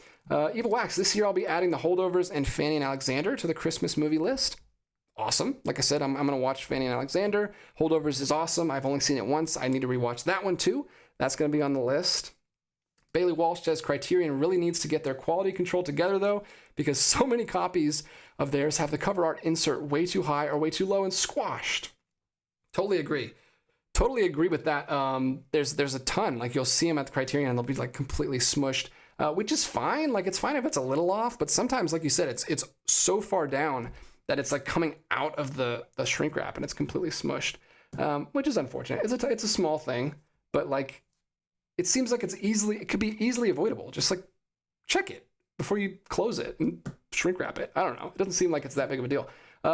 Evil Wax. This year I'll be adding The Holdovers and Fanny and Alexander to the Christmas movie list. Awesome. Like I said, I'm going to watch Fanny and Alexander. Holdovers is awesome. I've only seen it once. I need to rewatch that one too. That's going to be on the list. Bailey Walsh says Criterion really needs to get their quality control together though, because so many copies of theirs have the cover art insert way too high or way too low and squashed. Totally agree. Totally agree with that. There's a ton. Like you'll see them at the Criterion and they'll be like completely smushed, which is fine. Like it's fine if it's a little off, but sometimes, like you said, it's so far down that it's like coming out of the shrink wrap and it's completely smushed, which is unfortunate. It's a small thing, but like it seems like it could be easily avoidable. Just like check it before you close it and shrink wrap it. I don't know. It doesn't seem like it's that big of a deal.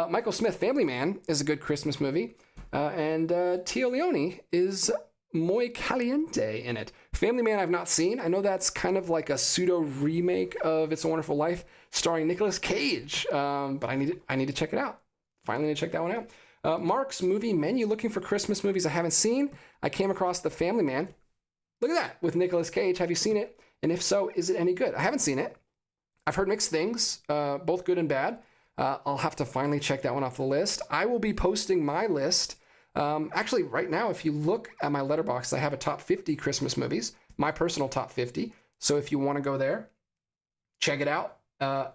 Michael Smith, Family Man is a good Christmas movie. And Tio Leone is muy caliente in it. Family Man I've not seen. I know that's kind of like a pseudo remake of It's a Wonderful Life starring Nicolas Cage. But I need to check it out. Finally need to check that one out. Mark's movie menu, looking for Christmas movies I haven't seen. I came across The Family Man. Look at that, with Nicolas Cage. Have you seen it? And if so, is it any good? I haven't seen it. I've heard mixed things, both good and bad. I'll have to finally check that one off the list. I will be posting my list. Actually, right now, if you look at my letterbox, I have a top 50 Christmas movies, my personal top 50. So if you want to go there, check it out.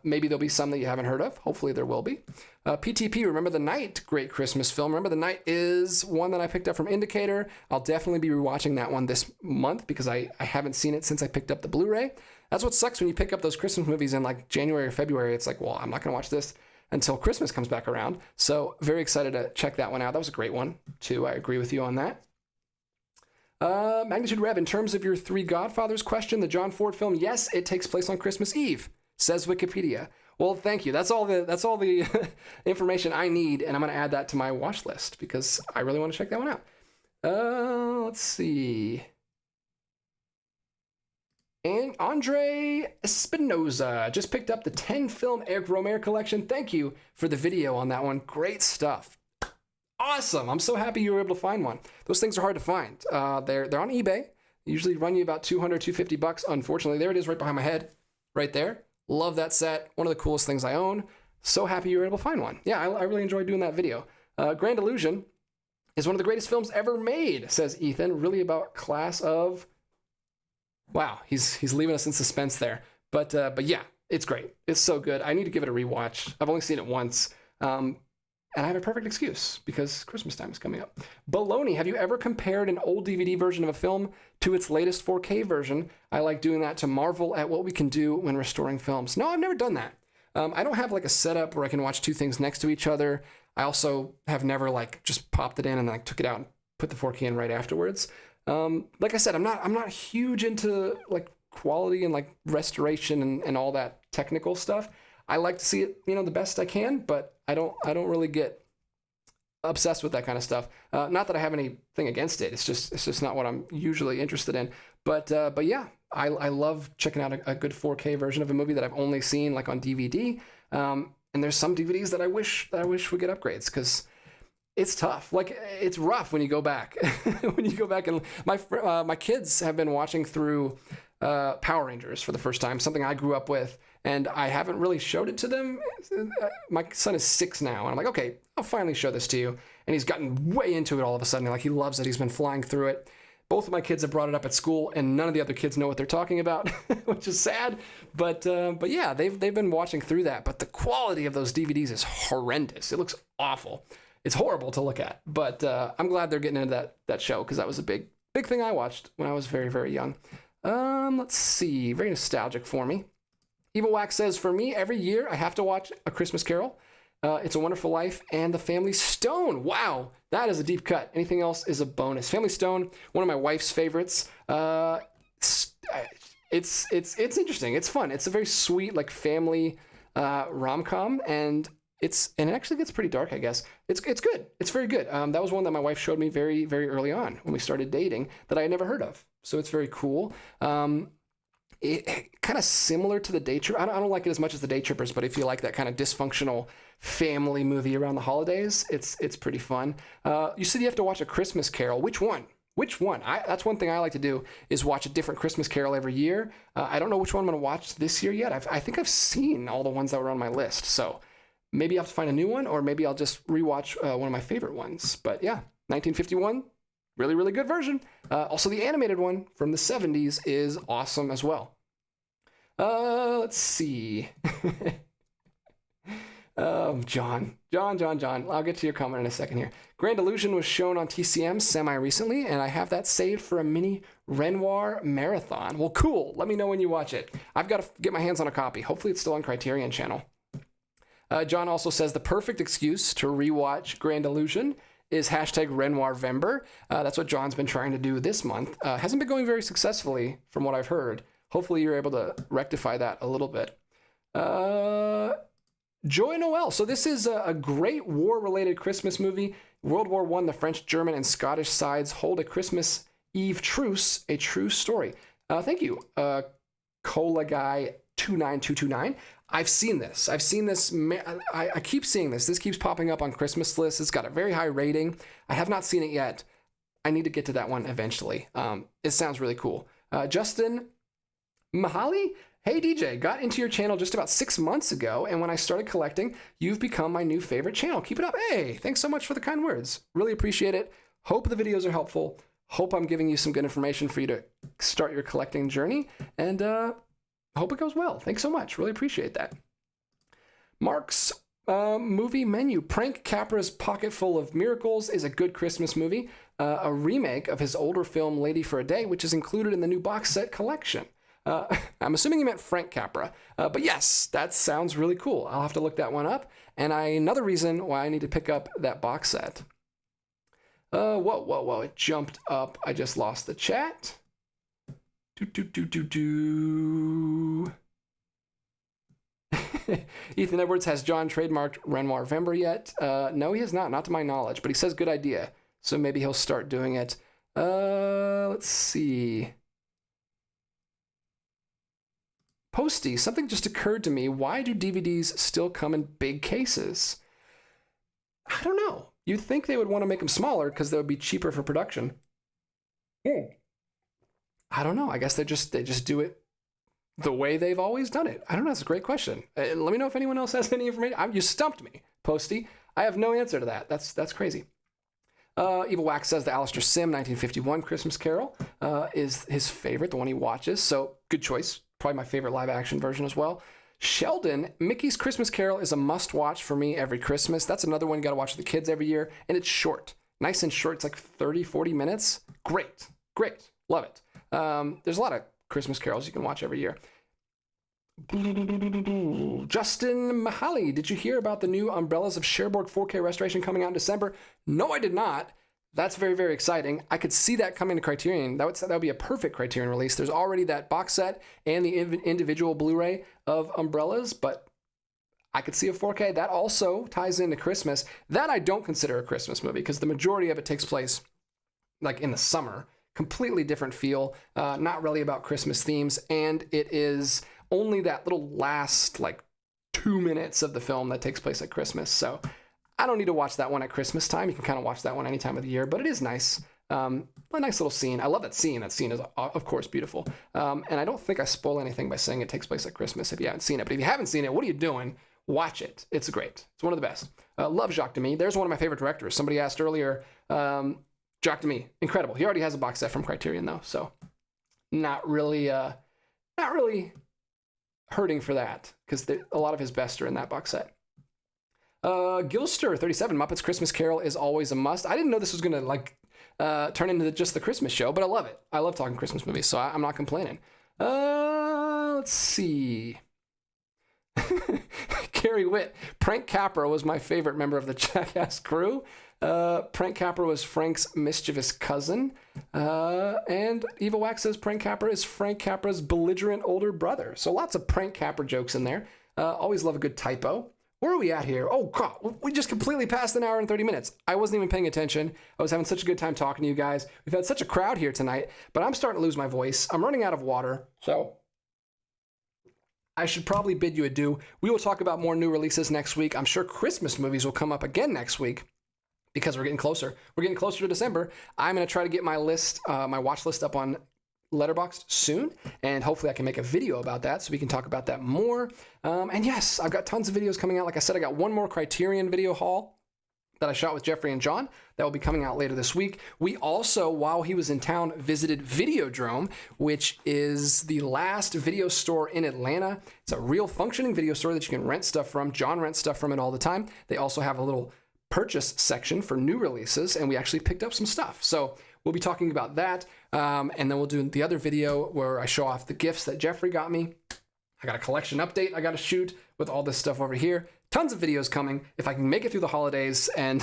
Maybe there'll be some that you haven't heard of. Hopefully there will be. PTP, Remember the Night, great Christmas film. Remember the Night is one that I picked up from Indicator. I'll definitely be rewatching that one this month because I haven't seen it since I picked up the Blu-ray. That's what sucks when you pick up those Christmas movies in like January or February. It's like, well, I'm not going to watch this until Christmas comes back around. So very excited to check that one out. That was a great one too. I agree with you on that. Magnitude Rev, in terms of your 3 Godfathers question, the John Ford film, yes, it takes place on Christmas Eve, says Wikipedia. Well, thank you. That's all the information I need, and I'm going to add that to my watch list because I really want to check that one out. Let's see. And Andre Espinoza just picked up the 10-film Eric Romer collection. Thank you for the video on that one. Great stuff. Awesome. I'm so happy you were able to find one. Those things are hard to find. They're on eBay. They usually run you about $200, $250. Unfortunately, there it is right behind my head, right there. Love that set. One of the coolest things I own. So happy you were able to find one. Yeah, I really enjoyed doing that video. Grand Illusion is one of the greatest films ever made, says Ethan. Really about class of... Wow, he's leaving us in suspense there. But yeah, it's great. It's so good. I need to give it a rewatch. I've only seen it once. And I have a perfect excuse because Christmas time is coming up. Baloney, have you ever compared an old DVD version of a film to its latest 4K version? I like doing that to marvel at what we can do when restoring films. No, I've never done that. I don't have like a setup where I can watch 2 things next to each other. I also have never like just popped it in and like took it out and put the 4K in right afterwards. Like I said, I'm not huge into like quality and like restoration and all that technical stuff. I like to see it, the best I can, but I don't really get obsessed with that kind of stuff. Not that I have anything against it. It's just not what I'm usually interested in. But yeah, I love checking out a good 4K version of a movie that I've only seen like on DVD. And there's some DVDs that I wish would get upgrades, because it's tough. Like, it's rough when you go back. And my kids have been watching through Power Rangers for the first time, something I grew up with, and I haven't really showed it to them. My son is 6 now, and I'm like, okay, I'll finally show this to you. And he's gotten way into it all of a sudden. Like, he loves it. He's been flying through it. Both of my kids have brought it up at school, and none of the other kids know what they're talking about, which is sad. But yeah, they've been watching through that. But the quality of those DVDs is horrendous. It looks awful. It's horrible to look at. But I'm glad they're getting into that show, because that was a big thing I watched when I was very, very young. Let's see. Very nostalgic for me. Evil Wax says, for me, every year I have to watch A Christmas Carol, It's a Wonderful Life, and The Family Stone. Wow, that is a deep cut. Anything else is a bonus. Family Stone, one of my wife's favorites. It's interesting. It's fun. It's a very sweet, like, family rom-com, and it actually gets pretty dark, I guess. It's good. It's very good. That was one that my wife showed me very, very early on when we started dating that I had never heard of. So it's very cool. It kind of similar to the Day Trippers. I don't like it as much as the Day Trippers, but if you like that kind of dysfunctional family movie around the holidays, it's pretty fun. You said you have to watch A Christmas Carol. Which one? That's one thing I like to do, is watch a different Christmas Carol every year. I don't know which one I'm going to watch this year yet. I think I've seen all the ones that were on my list. So maybe I'll have to find a new one, or maybe I'll just rewatch one of my favorite ones. But yeah, 1951. Really, really good version. Also, the animated one from the 70s is awesome as well. Let's see. John. I'll get to your comment in a second here. Grand Illusion was shown on TCM semi-recently, and I have that saved for a mini Renoir marathon. Well, cool. Let me know when you watch it. I've got to get my hands on a copy. Hopefully it's still on Criterion Channel. John also says the perfect excuse to rewatch Grand Illusion is #RenoirVember. That's what John's been trying to do this month. Hasn't been going very successfully from what I've heard. Hopefully you're able to rectify that a little bit. Joy Noel. So this is a great war-related Christmas movie. World War I, the French, German, and Scottish sides hold a Christmas Eve truce, a true story. Thank you, Cola Guy 29229. I've seen this. I keep seeing this. This keeps popping up on Christmas lists. It's got a very high rating. I have not seen it yet. I need to get to that one eventually. It sounds really cool. Justin Mahali? Hey DJ, got into your channel just about 6 months ago, and when I started collecting, you've become my new favorite channel. Keep it up. Hey, thanks so much for the kind words. Really appreciate it. Hope the videos are helpful. Hope I'm giving you some good information for you to start your collecting journey. And hope it goes well. Thanks so much. Really appreciate that. Mark's movie menu. Frank Capra's Pocket Full of Miracles is a good Christmas movie. A remake of his older film Lady for a Day, which is included in the new box set collection. I'm assuming you meant Frank Capra. But yes, that sounds really cool. I'll have to look that one up. And another reason why I need to pick up that box set. Whoa. It jumped up. I just lost the chat. Ethan Edwards, has John trademarked RenoirVember yet? No, he has not to my knowledge, but he says good idea. So maybe he'll start doing it. Let's see. Posty, something just occurred to me. Why do DVDs still come in big cases? I don't know. You'd think they would want to make them smaller because they would be cheaper for production. I don't know. I guess they just do it the way they've always done it. I don't know. That's a great question. Let me know if anyone else has any information. You stumped me, Posty. I have no answer to that. That's crazy. Evil Wax says the Alistair Sim 1951 Christmas Carol is his favorite, the one he watches. So good choice. Probably my favorite live action version as well. Sheldon, Mickey's Christmas Carol is a must watch for me every Christmas. That's another one you got to watch with the kids every year. And it's short. Nice and short. It's like 30, 40 minutes. Great. Love it. There's a lot of Christmas carols you can watch every year. Justin Mahali, did you hear about the new Umbrellas of Cherbourg 4K restoration coming out in December? No, I did not. That's very, very exciting. I could see that coming to Criterion. That would be a perfect Criterion release. There's already that box set and the individual Blu-ray of Umbrellas, but I could see a 4K. That also ties into Christmas. That I don't consider a Christmas movie because the majority of it takes place like in the summer. Completely different feel, not really about Christmas themes, and it is only that little last like 2 minutes of the film that takes place at Christmas. So I don't need to watch that one at Christmas time. You can kind of watch that one any time of the year, but it is nice. A nice little scene. I love that scene. That scene is, of course, beautiful. And I don't think I spoil anything by saying it takes place at Christmas if you haven't seen it. But if you haven't seen it, what are you doing? Watch it. It's great. It's one of the best. Love Jacques Demy. There's one of my favorite directors. Somebody asked earlier, Jacques Demy, incredible. He already has a box set from Criterion though, so not really hurting for that because a lot of his best are in that box set. Gilster 37, Muppets Christmas Carol is always a must. I didn't know this was gonna turn into just the Christmas show, but I love it. I love talking Christmas movies, so I'm not complaining. Let's see. Carrie Witt, Prank Capra was my favorite member of the Jackass crew. Prank Capra was Frank's mischievous cousin. And Eva Wax says Prank Capra is Frank Capra's belligerent older brother. So lots of Prank Capra jokes in there. Always love a good typo. Where are we at here? Oh, God, we just completely passed an hour and 30 minutes. I wasn't even paying attention. I was having such a good time talking to you guys. We've had such a crowd here tonight, but I'm starting to lose my voice. I'm running out of water, so I should probably bid you adieu. We will talk about more new releases next week. I'm sure Christmas movies will come up again next week because we're getting closer. We're getting closer to December. I'm going to try to get my list, my watch list up on Letterboxd soon, and hopefully I can make a video about that so we can talk about that more. And yes, I've got tons of videos coming out. Like I said, I got one more Criterion video haul that I shot with Jeffrey and John that will be coming out later this week. We also, while he was in town, visited Videodrome, which is the last video store in Atlanta. It's a real functioning video store that you can rent stuff from. John rents stuff from it all the time. They also have a little purchase section for new releases, and we actually picked up some stuff. So we'll be talking about that, and then we'll do the other video where I show off the gifts that Jeffrey got me. I got a collection update I got to shoot with all this stuff over here. Tons of videos coming. If I can make it through the holidays and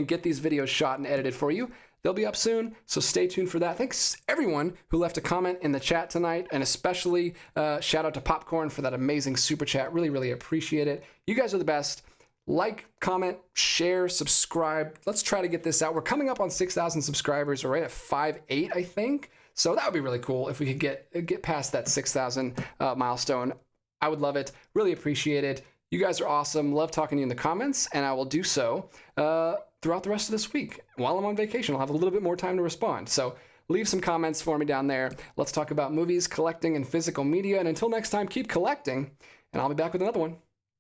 get these videos shot and edited for you, they'll be up soon, so stay tuned for that. Thanks everyone who left a comment in the chat tonight, and especially shout out to Popcorn for that amazing super chat. Really, really appreciate it. You guys are the best. Like, comment, share, subscribe. Let's try to get this out. We're coming up on 6,000 subscribers. We're right at 5,800, I think. So that would be really cool if we could get past that 6,000 milestone. I would love it. Really appreciate it. You guys are awesome. Love talking to you in the comments, and I will do so throughout the rest of this week. While I'm on vacation, I'll have a little bit more time to respond. So leave some comments for me down there. Let's talk about movies, collecting, and physical media. And until next time, keep collecting, and I'll be back with another one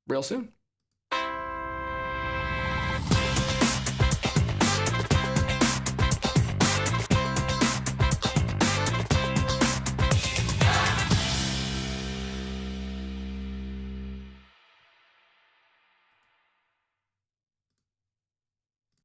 real soon.